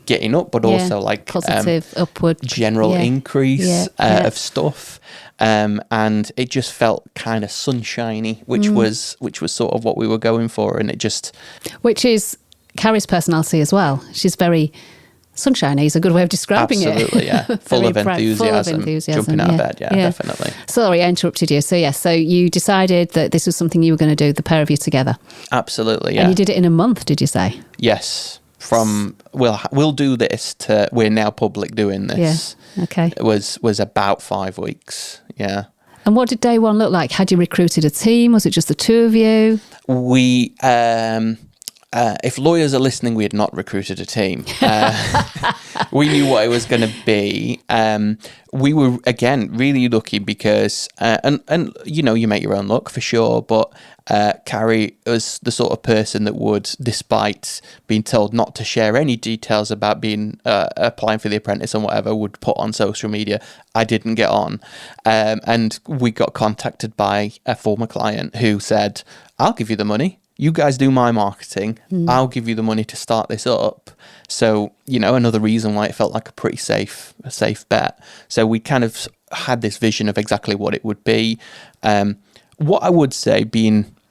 getting up, but also like positive upward general increase of stuff. And it just felt kind of sunshiny, which was sort of what we were going for. And it just, which is Carrie's personality as well. She's very sunshiny is a good way of describing it. Absolutely, yeah. Full of enthusiasm, jumping out of bed, definitely. Sorry, I interrupted you. So you decided that this was something you were going to do, the pair of you together. Absolutely, yeah. And you did it in a month, did you say? Yes. From we'll do this to we're now public doing this. Yeah. Okay. It was about 5 weeks. Yeah. And what did day one look like? Had you recruited a team? Was it just the two of you? We, if lawyers are listening, we had not recruited a team. We knew what it was going to be. We were, again, really lucky because, and you make your own luck for sure, but Carrie was the sort of person that would, despite being told not to share any details about being applying for The Apprentice and whatever, would put on social media, I didn't get on. And we got contacted by a former client who said, I'll give you the money. You guys do my marketing. I'll give you the money to start this up. So, another reason why it felt like a safe bet. So we kind of had this vision of exactly what it would be. What I would say,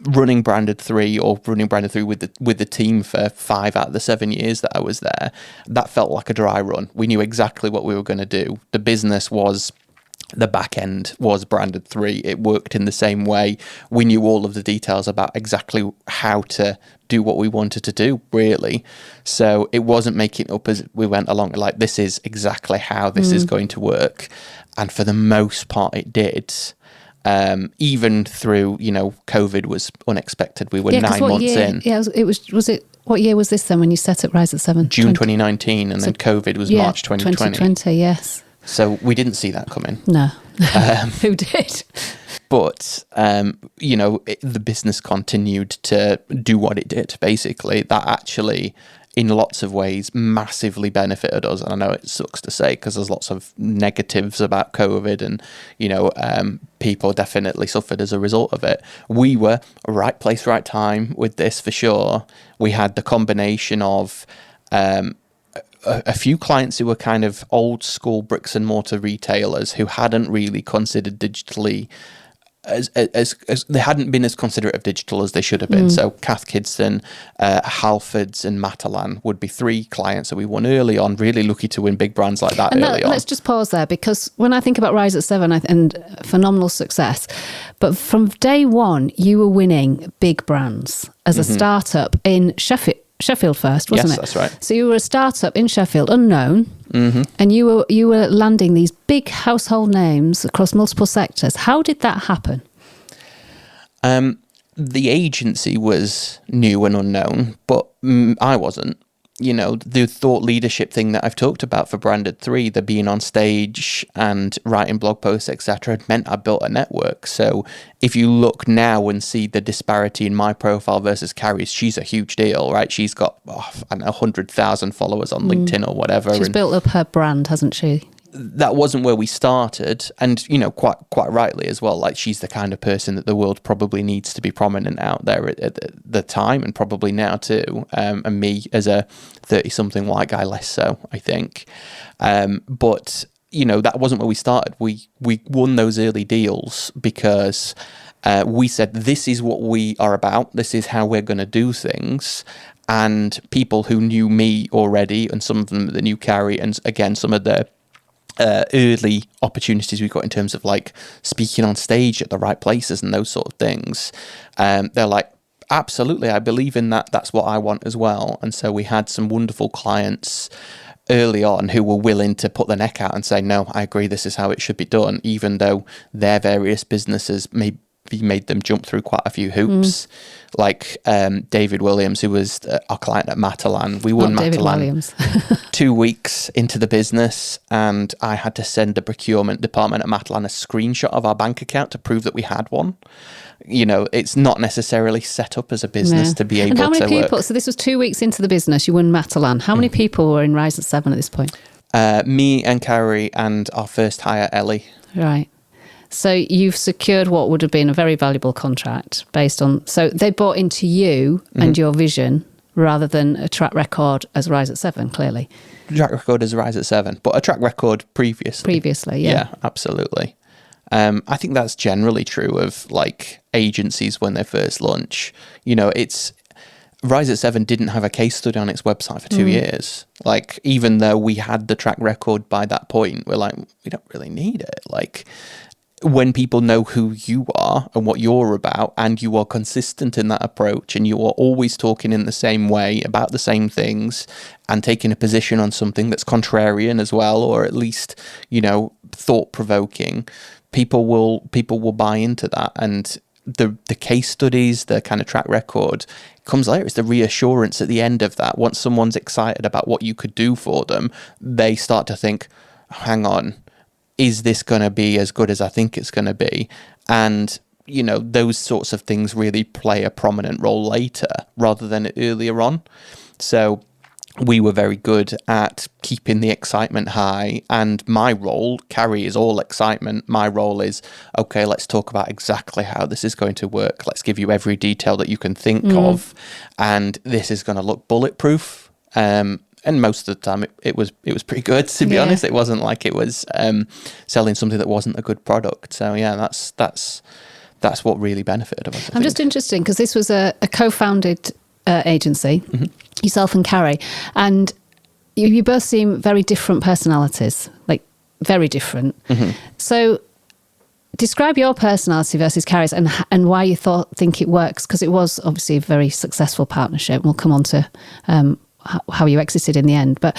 running Branded 3 or running Branded 3 with the team for 5 out of the 7 years that I was there, that felt like a dry run. We knew exactly what we were going to do. The business was... The back end was Branded 3. It worked in the same way. We knew all of the details about exactly how to do what we wanted to do, really. So it wasn't making up as we went along, like, this is exactly how this is going to work. And for the most part, it did. Even through, COVID was unexpected. We were 9 months in. Yeah, was it, what year was this then when you set up Rise at 7? June 2019, and then COVID was March 2020. 2020, yes. So we didn't see that coming. No. Who did? But, the business continued to do what it did, basically. That actually, in lots of ways, massively benefited us. And I know it sucks to say because there's lots of negatives about COVID and, people definitely suffered as a result of it. We were right place, right time with this for sure. We had the combination of... a few clients who were kind of old school bricks and mortar retailers who hadn't really considered digitally as they hadn't been as considerate of digital as they should have been. So Cath Kidston, Halfords and Matalan would be 3 clients that we won early on. Really lucky to win big brands like that early on. Let's just pause there, because when I think about Rise at 7 and phenomenal success, but from day one you were winning big brands as a startup in Sheffield first, wasn't it? Yes, that's right. So you were a startup in Sheffield, unknown, and you were landing these big household names across multiple sectors. How did that happen? The agency was new and unknown, but I wasn't. The thought leadership thing that I've talked about for Branded 3, the being on stage and writing blog posts, etc., meant I built a network. So if you look now and see the disparity in my profile versus Carrie's, she's a huge deal, right? She's got 100,000 followers on LinkedIn or whatever. She's built up her brand, hasn't she? That wasn't where we started, and quite rightly as well. Like, she's the kind of person that the world probably needs to be prominent out there at the time, and probably now too. And me as a 30-something white guy, less so, I think. But that wasn't where we started. We won those early deals because we said, this is what we are about. This is how we're going to do things. And people who knew me already, and some of them that knew Carrie, and again some of the early opportunities we got in terms of like speaking on stage at the right places and those sort of things, they're like, absolutely, I believe in that. That's what I want as well. And so we had some wonderful clients early on who were willing to put their neck out and say, no, I agree, this is how it should be done, even though their various businesses maybe made them jump through quite a few hoops. Like David Williams, who was our client at Matalan. We won Matalan 2 weeks into the business, and I had to send the procurement department at Matalan a screenshot of our bank account to prove that we had one. It's not necessarily set up as a business to be able to work. And how many people, so this was 2 weeks into the business, you won Matalan. How many people were in Rise at 7 at this point? Me and Carrie and our first hire, Ellie. Right. So you've secured what would have been a very valuable contract based on... So they bought into you and your vision rather than a track record as Rise at 7, clearly. Track record as Rise at 7, but a track record previously. Previously, yeah. Yeah, absolutely. I think that's generally true of like agencies when they first launch. It's... Rise at 7 didn't have a case study on its website for 2 years. Like, even though we had the track record by that point, we're like, we don't really need it. Like... When people know who you are and what you're about, and you are consistent in that approach, and you are always talking in the same way about the same things and taking a position on something that's contrarian as well, or at least, thought-provoking, people will buy into that. And the case studies, the kind of track record comes later. It's the reassurance at the end of that. Once someone's excited about what you could do for them, they start to think, hang on, is this going to be as good as I think it's going to be? And, those sorts of things really play a prominent role later rather than earlier on. So we were very good at keeping the excitement high. And my role, Carrie, is all excitement. My role is, okay, let's talk about exactly how this is going to work. Let's give you every detail that you can think of. And this is going to look bulletproof. And most of the time it was pretty good, to be honest. It wasn't like it was selling something that wasn't a good product. So yeah, that's what really benefited us. I'm just interested because this was a co-founded agency, yourself and Carrie, and you both seem very different personalities, like very different. So describe your personality versus Carrie's and why you think it works, because it was obviously a very successful partnership. We'll come on to how you exited in the end. But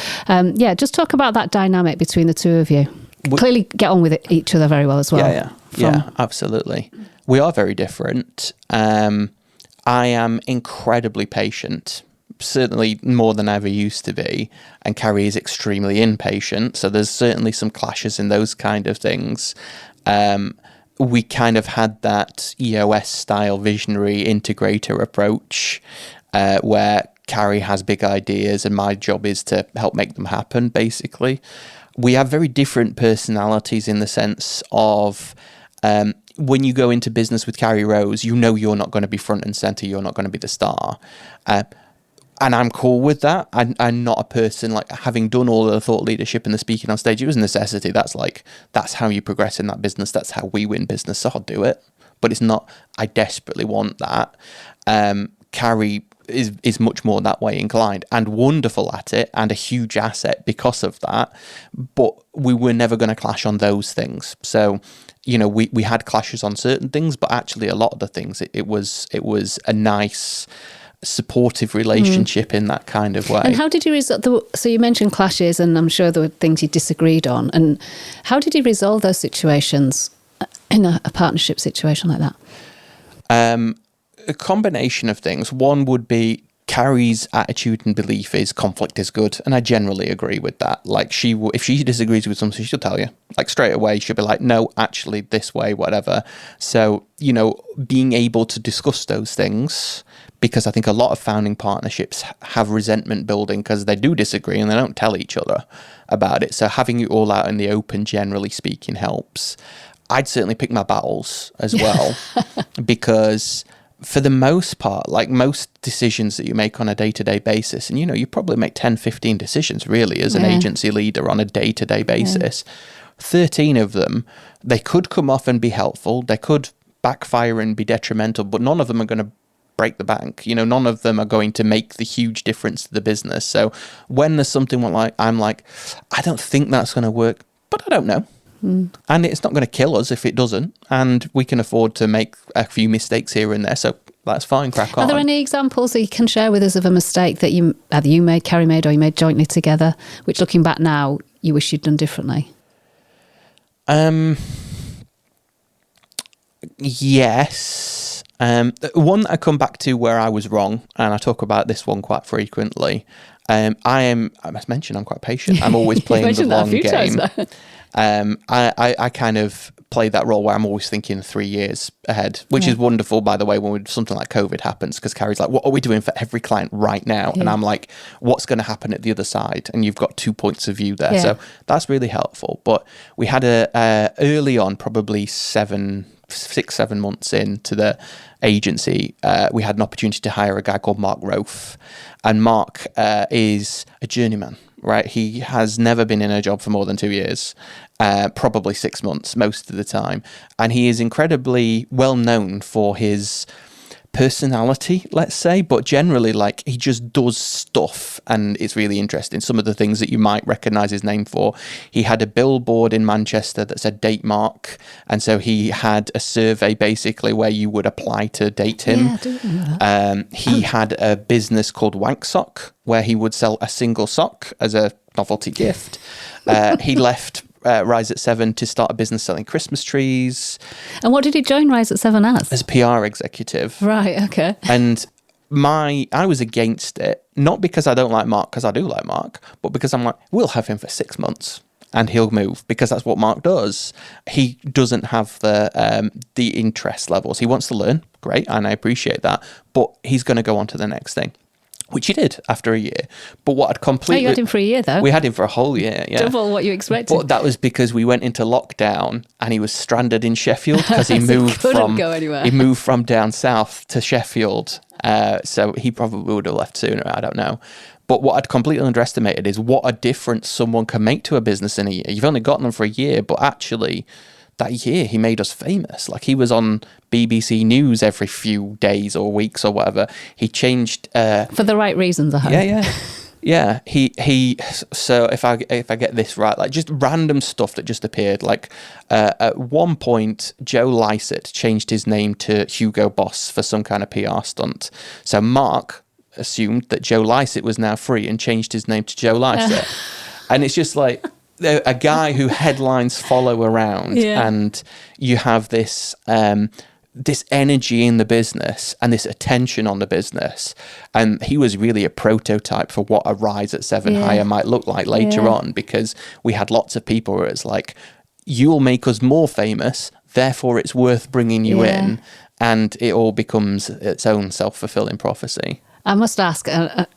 just talk about that dynamic between the two of you. Clearly get on with each other very well as well. Yeah, absolutely. We are very different. I am incredibly patient, certainly more than I ever used to be, and Carrie is extremely impatient. So there's certainly some clashes in those kind of things. We kind of had that EOS style visionary integrator approach where Carrie has big ideas and my job is to help make them happen, basically. We have very different personalities in the sense of when you go into business with Carrie Rose, you're not going to be front and center. You're not going to be the star. And I'm cool with that. I'm not a person, like, having done all the thought leadership and the speaking on stage, it was a necessity. That's how you progress in that business. That's how we win business. So I'll do it. But it's not, I desperately want that. Carrie is much more that way inclined and wonderful at it and a huge asset because of that. But we were never going to clash on those things. So, we had clashes on certain things, but actually a lot of the things, it was a nice, supportive relationship in that kind of way. And how did you resolve? So you mentioned clashes, and I'm sure there were things you disagreed on. And how did you resolve those situations in a partnership situation like that? A combination of things. One would be Carrie's attitude and belief is conflict is good, and I generally agree with that. Like, if she disagrees with something, she'll tell you, like, straight away. She'll be like, no, actually this way, whatever. So, being able to discuss those things, because I think a lot of founding partnerships have resentment building because they do disagree and they don't tell each other about it. So having it all out in the open, generally speaking, helps. I'd certainly pick my battles as well because for the most part, like most decisions that you make on a day-to-day basis, and you probably make 10, 15 decisions really as an agency leader on a day-to-day basis. 13 of them, they could come off and be helpful. They could backfire and be detrimental, but none of them are going to break the bank. None of them are going to make the huge difference to the business. So when there's something like, I'm like, I don't think that's going to work, but I don't know. And it's not going to kill us if it doesn't. And we can afford to make a few mistakes here and there. So that's fine, crack on. Are there any examples that you can share with us of a mistake that either you made, Carrie made, or you made jointly together, which looking back now, you wish you'd done differently? Yes. One that I come back to where I was wrong, and I talk about this one quite frequently. I must mention I'm quite patient. I'm always playing the long game. I kind of play that role where I'm always thinking 3 years ahead, which is wonderful, by the way, when something like COVID happens, because Carrie's like, what are we doing for every client right now? And I'm like, what's going to happen at the other side? And you've got 2 points of view there. So that's really helpful. But we had early on, probably 6-7 months into the agency, we had an opportunity to hire a guy called Mark Rofe. And Mark is a journeyman, right? He has never been in a job for more than 2 years, probably 6 months most of the time. And he is incredibly well known for his personality, let's say, but generally, like, he just does stuff and it's really interesting. Some of the things that you might recognize his name for, he had a billboard in Manchester that said date Mark, and so he had a survey basically where you would apply to date him. I do remember that. He had a business called Wank Sock where he would sell a single sock as a novelty gift. He left Rise at 7 to start a business selling Christmas trees. And what did he join Rise at 7 as? As a PR executive. Right, okay. And I was against it, not because I don't like Mark, because I do like Mark, but because I'm like, we'll have him for 6 months and he'll move, because that's what Mark does. He doesn't have the interest levels. He wants to learn, great, and I appreciate that, but he's going to go on to the next thing, which he did after a year. But what I'd completely... Oh, you had him for a year, though? We had him for a whole year, yeah. Double what you expected. But that was because we went into lockdown and he was stranded in Sheffield because he So moved couldn't go anywhere. He moved from down south to Sheffield. So he probably would have left sooner, I don't know. But what I'd completely underestimated is what a difference someone can make to a business in a year. You've only got them for a year, but actually that year he made us famous. Like, he was on BBC News every few days or weeks or whatever. He changed... for the right reasons, I hope. Yeah. Yeah, he. So if I get this right, like, just random stuff that just appeared. Like, at one point, Joe Lycett changed his name to Hugo Boss for some kind of PR stunt. So Mark assumed that Joe Lycett was now free and changed his name to Joe Lycett. And it's just like a guy who headlines follow around, and you have this this energy in the business and this attention on the business. And he was really a prototype for what a Rise at 7 hire might look like later on, because we had lots of people where it's like, you'll make us more famous, therefore it's worth bringing you in. And it all becomes its own self-fulfilling prophecy. I must ask,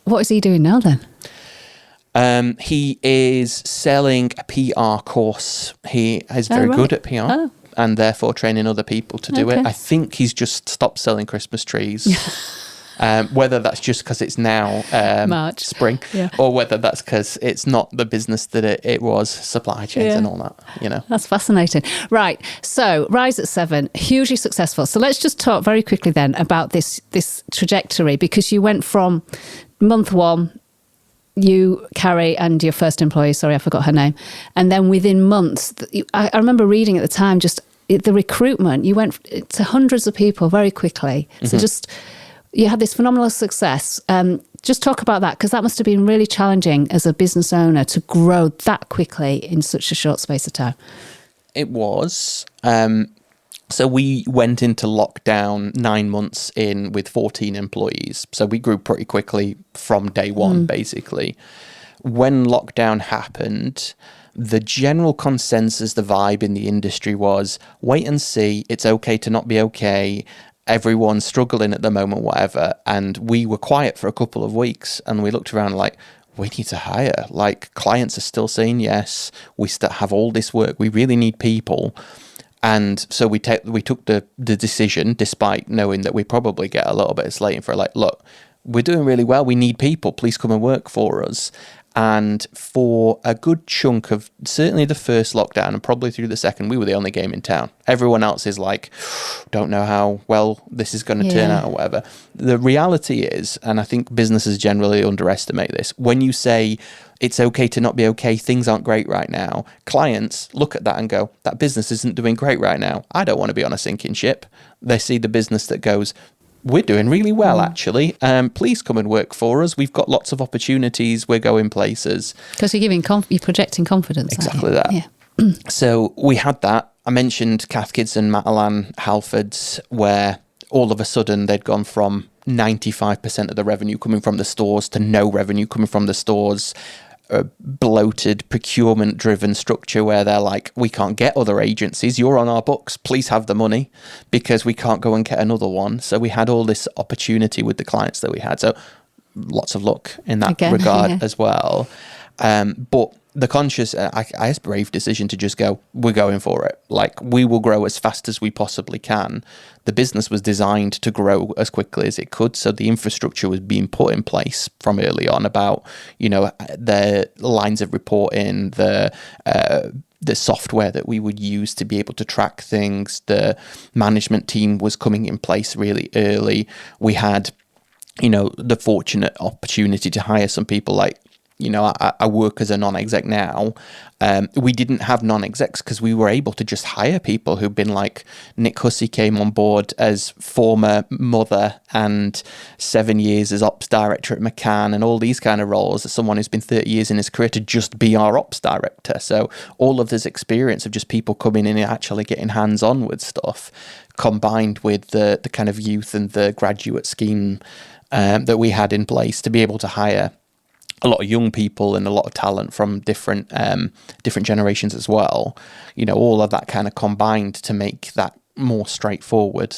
what is he doing now then? He is selling a PR course. He is very good at PR. And therefore training other people to do it. I think he's just stopped selling Christmas trees. Whether that's just because it's now March. Spring, or whether that's because it's not the business that it was, supply chains and all that, you know. That's fascinating. Right, so Rise at 7, hugely successful. So let's just talk very quickly then about this trajectory, because you went from month 1, you, Carrie, and your first employee, sorry, I forgot her name. And then within months, I remember reading at the time, just the recruitment, you went to hundreds of people very quickly. So just, you had this phenomenal success. Just talk about that, because that must have been really challenging as a business owner to grow that quickly in such a short space of time. It was. So we went into lockdown 9 months in with 14 employees. So we grew pretty quickly from day one, basically. When lockdown happened, the general consensus, the vibe in the industry was, wait and see, it's okay to not be okay. Everyone's struggling at the moment, whatever. And we were quiet for a couple of weeks, and we looked around like, we need to hire. Like, clients are still saying yes. We still have all this work. We really need people. And so we took the decision, despite knowing that we probably get a little bit of slating for, like, look, we're doing really well. We need people. Please come and work for us. And for a good chunk of certainly the first lockdown and probably through the second, we were the only game in town. Everyone else is like, don't know how well this is going to turn out or whatever. The reality is, and I think businesses generally underestimate this, when you say it's okay to not be okay, things aren't great right now, clients look at that and go, that business isn't doing great right now. I don't want to be on a sinking ship. They see the business that goes, we're doing really well, actually. Please come and work for us. We've got lots of opportunities. We're going places. Because you're projecting confidence. Exactly that. Yeah. So we had that. I mentioned Cathkids and Matalan Halfords, where all of a sudden they'd gone from 95% of the revenue coming from the stores to no revenue coming from the stores. A bloated procurement-driven structure where they're like, we can't get other agencies. You're on our books. Please have the money, because we can't go and get another one. So we had all this opportunity with the clients that we had. So lots of luck in that regard as well. But the conscious, I had a brave decision to just go, we're going for it. Like, we will grow as fast as we possibly can. The business was designed to grow as quickly as it could. So the infrastructure was being put in place from early on about, you know, the lines of reporting, the software that we would use to be able to track things. The management team was coming in place really early. We had, you know, the fortunate opportunity to hire some people like I work as a non-exec now. We didn't have non-execs because we were able to just hire people who've been like Nick Hussey came on board as former mother and 7 years as ops director at McCann and all these kind of roles, as someone who's been 30 years in his career to just be our ops director. So all of this experience of just people coming in and actually getting hands-on with stuff, combined with the kind of youth and the graduate scheme that we had in place to be able to hire a lot of young people and a lot of talent from different generations as well. All of that kind of combined to make that more straightforward.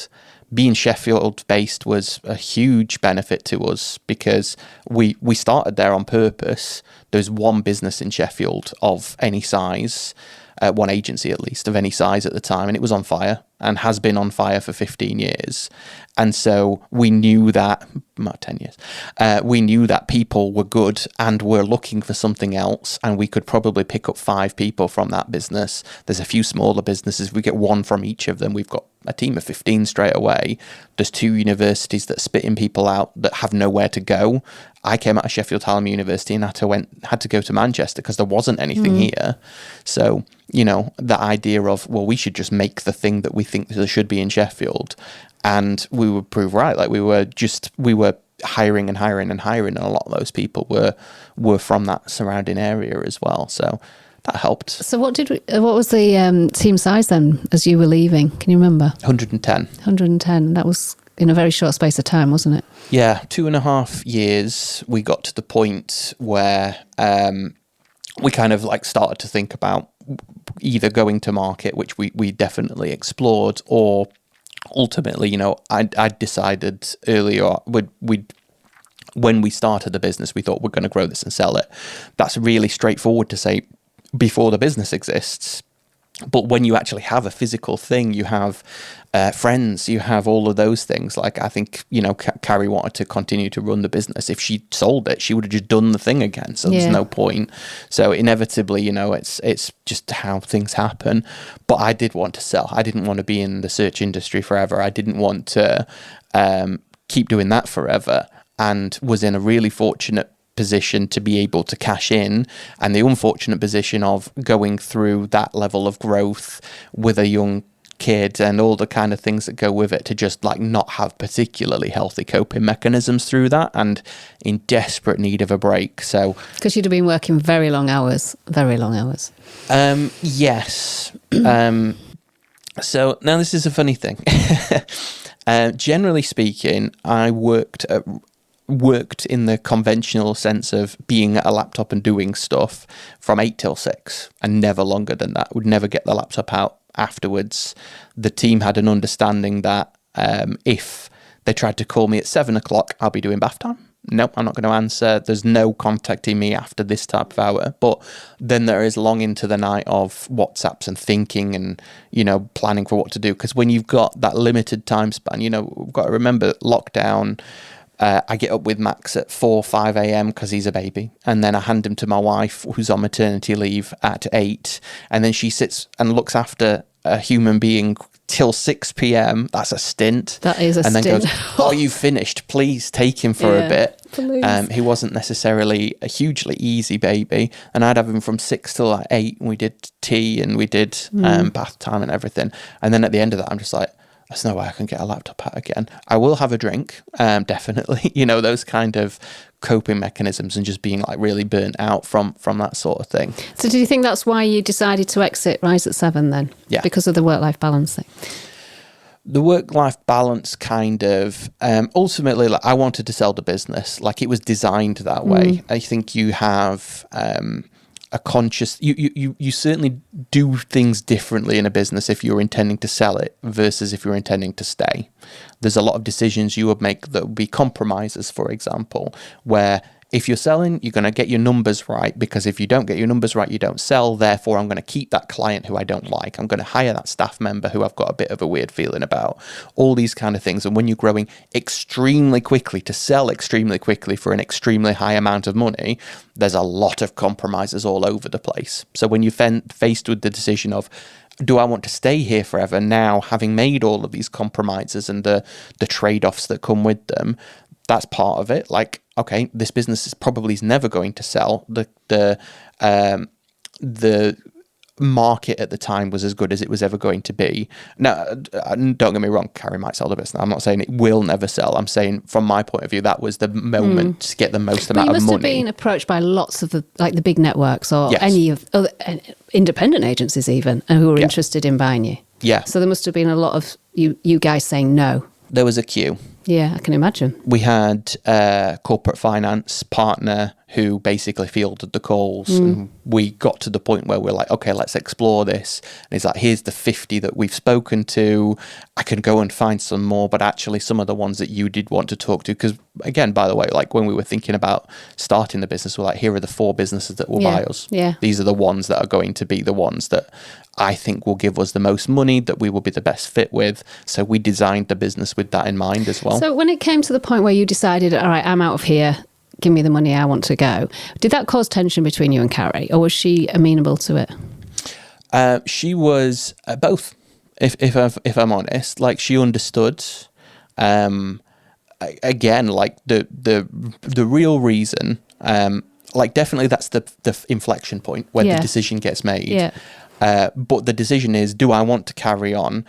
Being Sheffield based was a huge benefit to us because we started there on purpose. There's one business in Sheffield of any size, one agency at least of any size at the time, and it was on fire and has been on fire for 15 years. And so we knew that, about 10 years, we knew that people were good and were looking for something else, and we could probably pick up 5 people from that business. There's a few smaller businesses. We get 1 from each of them. We've got a team of 15 straight away. There's 2 universities that are spitting people out that have nowhere to go. I came out of Sheffield Hallam University and had to go to Manchester because there wasn't anything here. So, the idea of, well, we should just make the thing that we think there should be in Sheffield, and we would prove right. Like we were hiring and hiring and hiring, and a lot of those people were from that surrounding area as well. So that helped. So what was the team size then as you were leaving? Can you remember? 110. 110. That was in a very short space of time, wasn't it? Yeah, 2.5 years. We got to the point where we kind of like started to think about either going to market, which we definitely explored, or ultimately, I decided earlier when we started the business, we thought we're going to grow this and sell it. That's really straightforward to say before the business exists. But when you actually have a physical thing, you have friends, you have all of those things. Like I think, Carrie wanted to continue to run the business. If she sold it, she would have just done the thing again. So there's no point. So inevitably, it's just how things happen. But I did want to sell. I didn't want to be in the search industry forever. I didn't want to keep doing that forever, and was in a really fortunate position to be able to cash in, and the unfortunate position of going through that level of growth with a young kid and all the kind of things that go with it, to just like not have particularly healthy coping mechanisms through that, and in desperate need of a break. So because you'd have been working very long hours. Yes. So now this is a funny thing. Generally speaking, I worked in the conventional sense of being at a laptop and doing stuff from 8 till 6 and never longer than that. Would never get the laptop out afterwards. The team had an understanding that if they tried to call me at 7 o'clock, I'll be doing bath time. Nope, I'm not going to answer. There's no contacting me after this type of hour. But then there is long into the night of WhatsApps and thinking and, planning for what to do. Because when you've got that limited time span, we've got to remember lockdown. I get up with Max at 5 a.m. because he's a baby. And then I hand him to my wife, who's on maternity leave, at 8. And then she sits and looks after a human being till 6 p.m. That's a stint. That is a stint. And then goes, "Are you finished? Please take him for a bit." He wasn't necessarily a hugely easy baby. And I'd have him from 6 till like 8. And we did tea and we did bath time and everything. And then at the end of that, I'm just like, there's no way I can get a laptop out again. I will have a drink, definitely. Those kind of coping mechanisms, and just being like really burnt out from that sort of thing. So do you think that's why you decided to exit Rise at 7 then? Yeah. Because of the work-life balance thing? The work-life balance kind of, ultimately, like, I wanted to sell the business. Like, it was designed that way. I think you have a conscious, you certainly do things differently in a business if you're intending to sell it versus if you're intending to stay. There's a lot of decisions you would make that would be compromises, for example, where if you're selling, you're going to get your numbers right, because if you don't get your numbers right, you don't sell. Therefore, I'm going to keep that client who I don't like. I'm going to hire that staff member who I've got a bit of a weird feeling about. All these kind of things. And when you're growing extremely quickly to sell extremely quickly for an extremely high amount of money, there's a lot of compromises all over the place. So when you're faced with the decision of, do I want to stay here forever now, having made all of these compromises and the trade-offs that come with them, that's part of it. Like, okay, this business is probably never going to sell. The market at the time was as good as it was ever going to be. Now, don't get me wrong, Carrie might sell the business. I'm not saying it will never sell. I'm saying from my point of view, that was the moment to get the most amount of money. But you must have been approached by lots of the big networks or any of other independent agencies even who were interested in buying you. Yeah. So there must have been a lot of you guys saying no. There was a queue. Yeah, I can imagine. We had a corporate finance partner who basically fielded the calls, and we got to the point where we're like, okay, let's explore this. And he's like, here's the 50 that we've spoken to. I can go and find some more, but actually some of the ones that you did want to talk to, because again, by the way, like when we were thinking about starting the business, we're like, here are the 4 businesses that will buy us. Yeah. These are the ones that are going to be the ones that I think will give us the most money, that we will be the best fit with. So we designed the business with that in mind as well. So when it came to the point where you decided, all right, I'm out of here, give me the money, I want to go, did that cause tension between you and Carrie, or was she amenable to it? She was both, if I'm honest. Like, she understood. Again, like the real reason, like definitely that's the inflection point where the decision gets made. Yeah. But the decision is, do I want to carry on?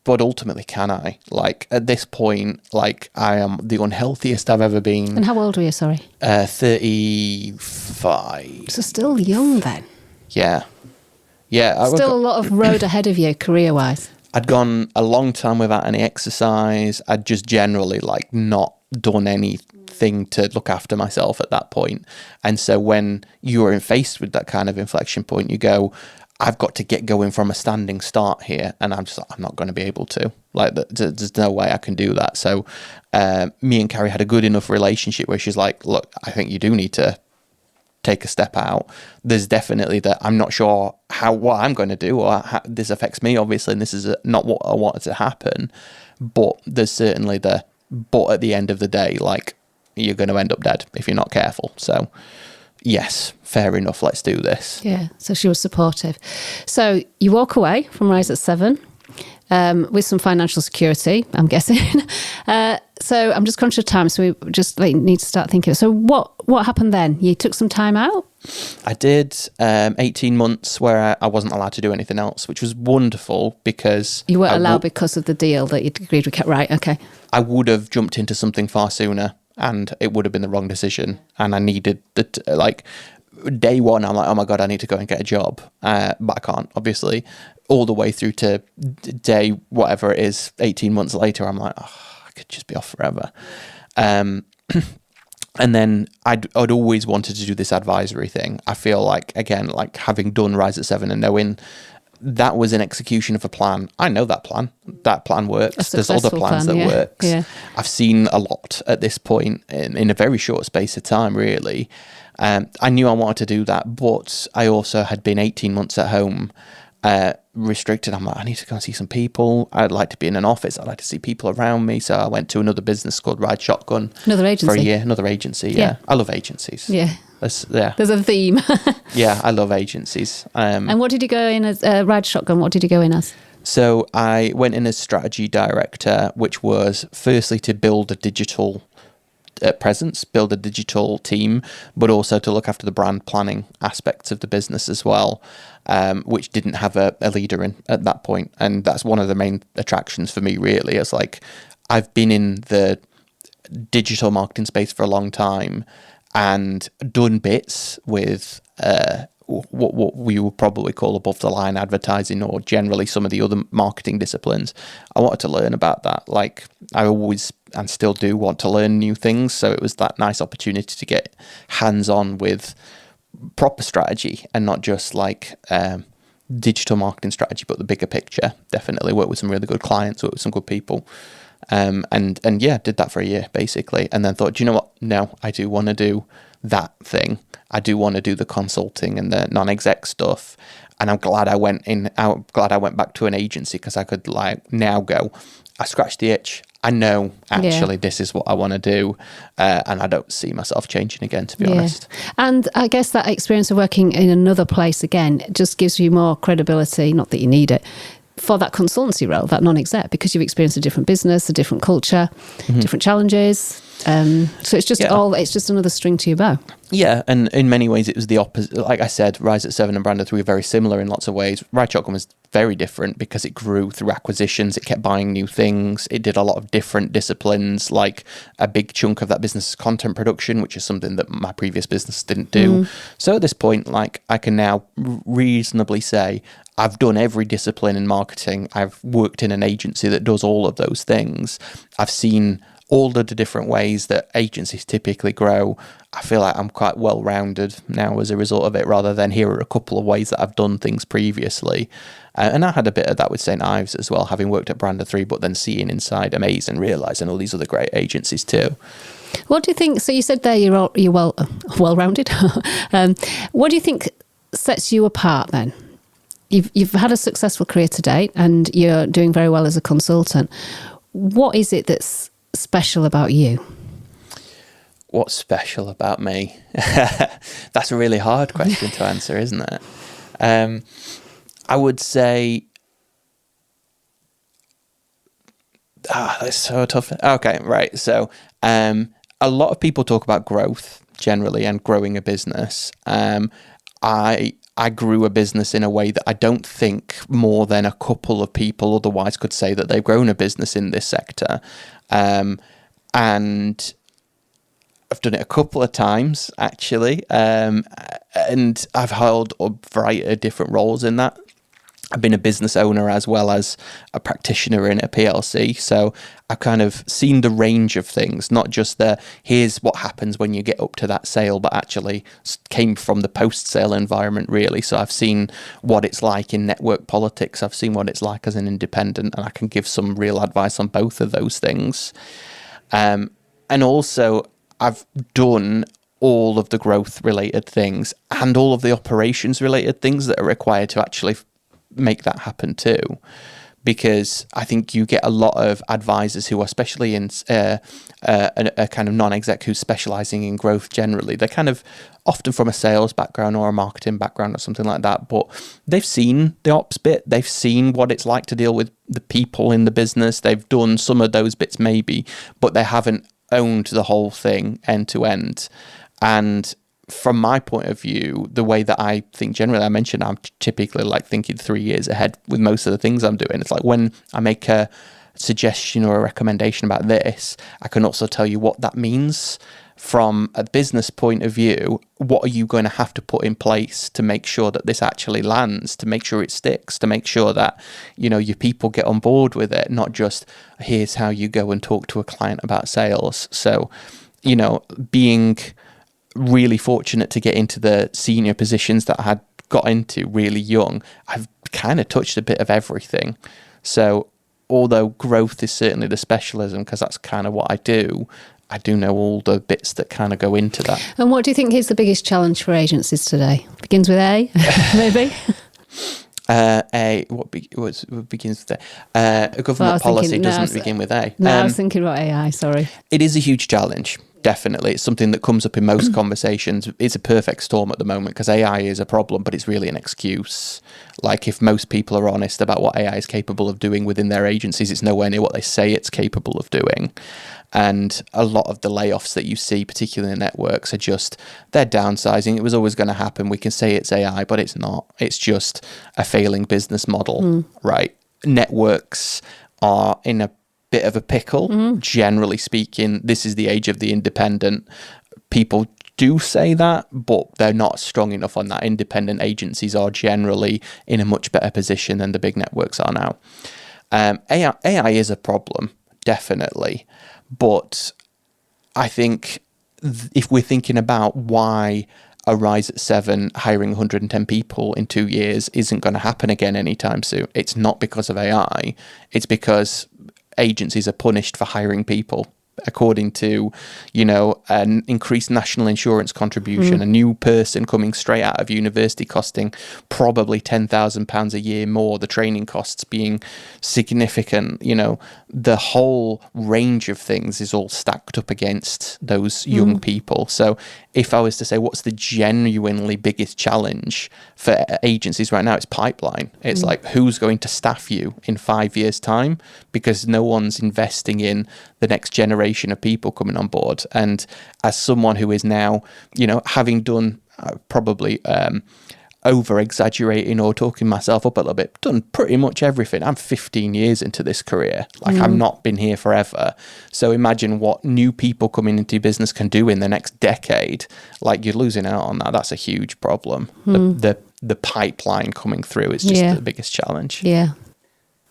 But ultimately, can I? Like, at this point, like, I am the unhealthiest I've ever been. And how old were you, sorry? 35. So still young then. Yeah. Yeah. Still a lot of road ahead of you, career-wise. I'd gone a long time without any exercise. I'd just generally, like, not done anything to look after myself at that point. And so when you are faced with that kind of inflection point, you go, I've got to get going from a standing start here, and I'm just like, I'm not going to be able to. Like, there's no way I can do that. So me and Carrie had a good enough relationship where she's like, look, I think you do need to take a step out. There's definitely that I'm not sure what I'm going to do, or how this affects me, obviously, and this is not what I wanted to happen. But there's certainly but at the end of the day, like, you're going to end up dead if you're not careful. So yes, fair enough, let's do this. Yeah, so she was supportive. So you walk away from Rise at 7 with some financial security, I'm guessing. So I'm just conscious of time, so we just need to start thinking. So what happened then? You took some time out? I did 18 months where I wasn't allowed to do anything else, which was wonderful because... You weren't allowed because of the deal that you'd agreed with. Right, okay. I would have jumped into something far sooner, and it would have been the wrong decision. And I needed day one, I'm like, oh my God, I need to go and get a job. But I can't, obviously. All the way through to day, whatever it is, 18 months later, I'm like, oh, I could just be off forever. And then I'd always wanted to do this advisory thing. I feel like, again, like having done Rise at 7 and knowing that was an execution of a plan. I know that plan. That plan works. There's other plans that works. Yeah. I've seen a lot at this point in a very short space of time, really. I knew I wanted to do that, but I also had been 18 months at home, restricted. I'm like, I need to go and see some people. I'd like to be in an office. I'd like to see people around me. So I went to another business called Ride Shotgun. Another agency? For a year. Another agency, yeah. I love agencies. Yeah. There's a theme. Yeah, I love agencies. And what did you go in as? Ride Shotgun, what did you go in as? So I went in as strategy director, which was firstly to build a digital presence, build a digital team, but also to look after the brand planning aspects of the business as well, which didn't have a leader in at that point. And that's one of the main attractions for me, really. It's like, I've been in the digital marketing space for a long time and done bits with what we would probably call above the line advertising, or generally some of the other marketing disciplines. I wanted to learn about that. Like, I always and still do want to learn new things. So it was that nice opportunity to get hands-on with proper strategy and not just like digital marketing strategy, but the bigger picture. Definitely worked with some really good clients, worked with some good people. And yeah, did that for a year basically. And then thought, do you know what? No, I do want to do that thing. I do want to do the consulting and the non-exec stuff. And I'm glad I went back to an agency, because I could like now go, I scratched the itch. I know actually this is what I want to do. And I don't see myself changing again, to be honest. And I guess that experience of working in another place again just gives you more credibility, not that you need it, for that consultancy role, that non-exec, because you've experienced a different business, a different culture, different challenges. So it's just it's just another string to your bow. Yeah, and in many ways it was the opposite. Like I said, Rise at 7 and Brand 3 are very similar in lots of ways. Ride Shotgun was very different because it grew through acquisitions. It kept buying new things. It did a lot of different disciplines. Like a big chunk of that business is content production, which is something that my previous business didn't do. So at this point, like I can now reasonably say I've done every discipline in marketing. I've worked in an agency that does all of those things. I've seen all of the different ways that agencies typically grow. I feel like I'm quite well-rounded now as a result of it, rather than here are a couple of ways that I've done things previously. And I had a bit of that with St. Ives as well, having worked at Brand 3, but then seeing inside Amaze and realising all these other great agencies too. What do you think? So you said there you're well-rounded. What do you think sets you apart then? You've had a successful career to date, and you're doing very well as a consultant. What is it that's special about you? What's special about me? That's a really hard question to answer, isn't it? I would say, that's so tough. Okay, right. So a lot of people talk about growth generally and growing a business. I grew a business in a way that I don't think more than a couple of people otherwise could say that they've grown a business in this sector. And I've done it a couple of times, actually. And I've held a variety of different roles in that. I've been a business owner as well as a practitioner in a PLC. So I've kind of seen the range of things, not just here's what happens when you get up to that sale, but actually came from the post-sale environment, really. So I've seen what it's like in network politics. I've seen what it's like as an independent, and I can give some real advice on both of those things. And also, I've done all of the growth-related things and all of the operations-related things that are required to actually make that happen too, because I think you get a lot of advisors who are, especially in a kind of non-exec who's specializing in growth generally, they're kind of often from a sales background or a marketing background or something like that, but they've seen the ops bit, they've seen what it's like to deal with the people in the business, they've done some of those bits maybe, but they haven't owned the whole thing end to end. And from my point of view, the way that I think generally, I mentioned I'm typically like thinking 3 years ahead with most of the things I'm doing. It's like when I make a suggestion or a recommendation about this, I can also tell you what that means from a business point of view. What are you going to have to put in place to make sure that this actually lands, to make sure it sticks, to make sure that, you know, your people get on board with it, not just here's how you go and talk to a client about sales. So, you know, being really fortunate to get into the senior positions that I had got into really young, I've kind of touched a bit of everything. So although growth is certainly the specialism, because that's kind of what I do know all the bits that kind of go into that. And what do you think is the biggest challenge for agencies today? Begins with A, maybe? What begins with A? Government policy doesn't begin with A. No, I was thinking about AI, sorry. It is a huge challenge. Definitely. It's something that comes up in most conversations. It's a perfect storm at the moment because AI is a problem, but it's really an excuse. Like if most people are honest about what AI is capable of doing within their agencies, it's nowhere near what they say it's capable of doing. And a lot of the layoffs that you see, particularly in networks, are just, they're downsizing. It was always going to happen. We can say it's AI, but it's not. It's just a failing business model, right? Networks are in a bit of a pickle, generally speaking. This is the age of the independent. People do say that, but they're not strong enough on that. Independent agencies are generally in a much better position than the big networks are now. AI is a problem, definitely. But I think if we're thinking about why a Rise at 7 hiring 110 people in 2 years isn't going to happen again anytime soon, it's not because of AI. It's because agencies are punished for hiring people according to, you know, an increased national insurance contribution, a new person coming straight out of university costing probably £10,000 a year more, the training costs being significant, you know, the whole range of things is all stacked up against those young people. So if I was to say what's the genuinely biggest challenge for agencies right now, it's pipeline. It's like, who's going to staff you in 5 years' time? Because no one's investing in the next generation generation of people coming on board. And as someone who is now, having done probably over exaggerating or talking myself up a little bit, done pretty much everything. I'm 15 years into this career. Like I've not been here forever. So imagine what new people coming into business can do in the next decade. Like you're losing out on that. That's a huge problem. The pipeline coming through is just the biggest challenge. Yeah.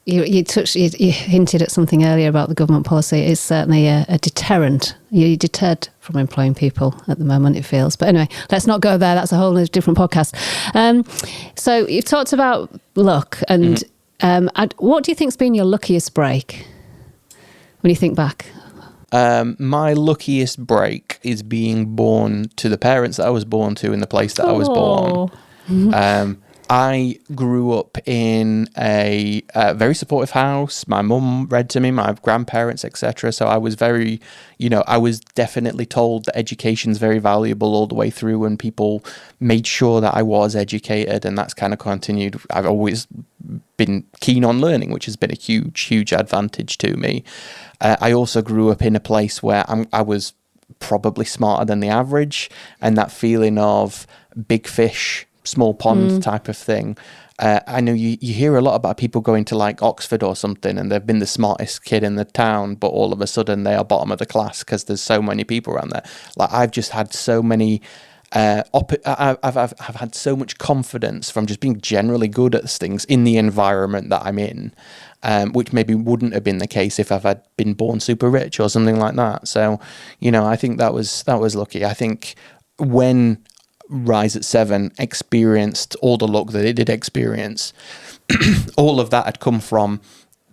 You hinted at something earlier about the government policy. It's certainly a deterrent. You're deterred from employing people at the moment, it feels. But anyway, let's not go there. That's a whole different podcast. So you've talked about luck, and what do you think's been your luckiest break when you think back? My luckiest break is being born to the parents that I was born to in the place that I was born. I grew up in a very supportive house. My mum read to me, my grandparents, etc. So I was very, I was definitely told that education's very valuable all the way through, and people made sure that I was educated, and that's kind of continued. I've always been keen on learning, which has been a huge, huge advantage to me. I also grew up in a place where I was probably smarter than the average, and that feeling of big fish, small pond type of thing. I know you hear a lot about people going to like Oxford or something, and they've been the smartest kid in the town, but all of a sudden they are bottom of the class because there's so many people around there. Like I've just had so many I've had so much confidence from just being generally good at things in the environment that I'm in, which maybe wouldn't have been the case if I've been born super rich or something like that. So, I think that was lucky. I think when Rise at 7 experienced all the luck that it did experience, all of that had come from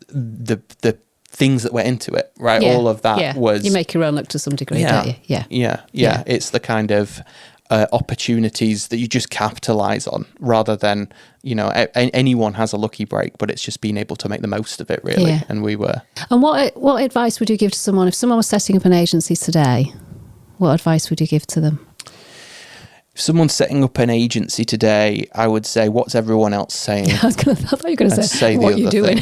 the things that went into it, right? All of that was... You make your own luck to some degree, don't you? Yeah. It's the kind of opportunities that you just capitalize on rather than, anyone has a lucky break, but it's just being able to make the most of it, really. Yeah. And we were. And what advice would you give to someone, if someone was setting up an agency today, what advice would you give to them? If someone's setting up an agency today, I would say, what's everyone else saying? I thought you were going to say what you're doing.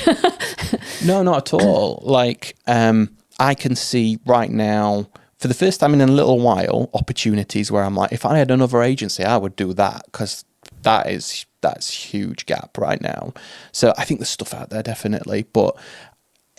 No, not at all. Like, I can see right now, for the first time in a little while, opportunities where I'm like, if I had another agency, I would do that, because that's huge gap right now. So I think there's stuff out there, definitely. But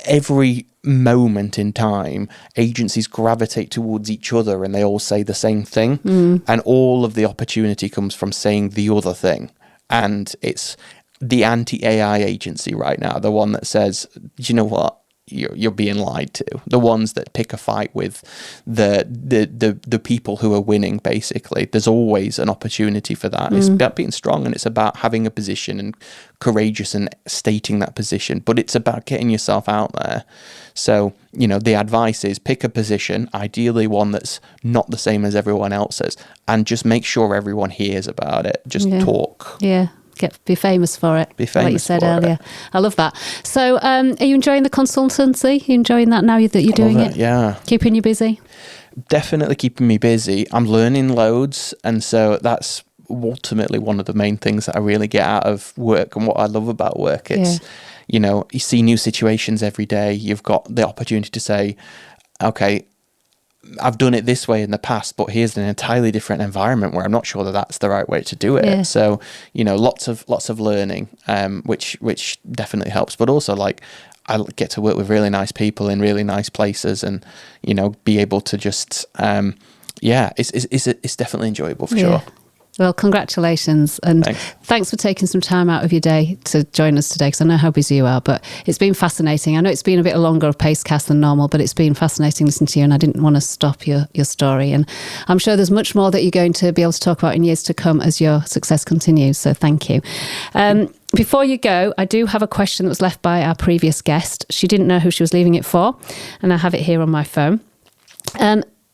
every moment in time, agencies gravitate towards each other and they all say the same thing. And all of the opportunity comes from saying the other thing. And it's the anti-AI agency right now, the one that says, you know what? You're being lied to. The ones that pick a fight with the people who are winning, basically. There's always an opportunity for that. It's about being strong, and it's about having a position and courageous and stating that position. But it's about getting yourself out there. So, the advice is pick a position, ideally one that's not the same as everyone else's, and just make sure everyone hears about it. Just talk. Yeah. Be famous for it, like you said earlier. I love that. So are you enjoying the consultancy? Are you enjoying that now that you're doing it? Yeah. Keeping you busy? Definitely keeping me busy. I'm learning loads, and so that's ultimately one of the main things that I really get out of work and what I love about work. It's, you see new situations every day. You've got the opportunity to say, okay, I've done it this way in the past, but here's an entirely different environment where I'm not sure that that's the right way to do it. Yeah. So, lots of learning, which definitely helps. But also, like, I get to work with really nice people in really nice places, and be able to just, it's definitely enjoyable for sure. Well, congratulations, and thanks for taking some time out of your day to join us today, because I know how busy you are, but it's been fascinating. I know it's been a bit longer of Pacecast than normal, but it's been fascinating listening to you, and I didn't want to stop your story. And I'm sure there's much more that you're going to be able to talk about in years to come as your success continues, so thank you. Before you go, I do have a question that was left by our previous guest. She didn't know who she was leaving it for, and I have it here on my phone.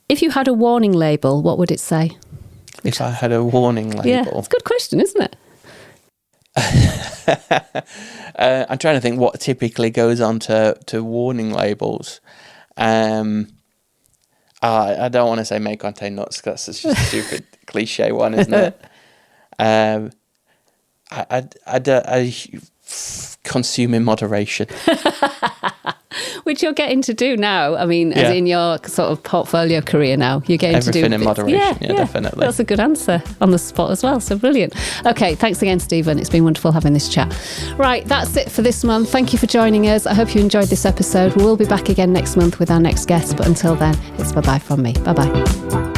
If you had a warning label, what would it say? If I had a warning label. Yeah, it's a good question, isn't it? I'm trying to think what typically goes on to warning labels. I don't want to say may contain nuts, because that's just a stupid cliche one, isn't it? I consume in moderation. Which you're getting to do now. I mean, as in your sort of portfolio career now, you're getting everything to do in moderation. Yeah, definitely. That's a good answer on the spot as well. So brilliant. Okay, thanks again, Stephen. It's been wonderful having this chat. Right, that's it for this month. Thank you for joining us. I hope you enjoyed this episode. We'll be back again next month with our next guest. But until then, it's bye-bye from me. Bye-bye.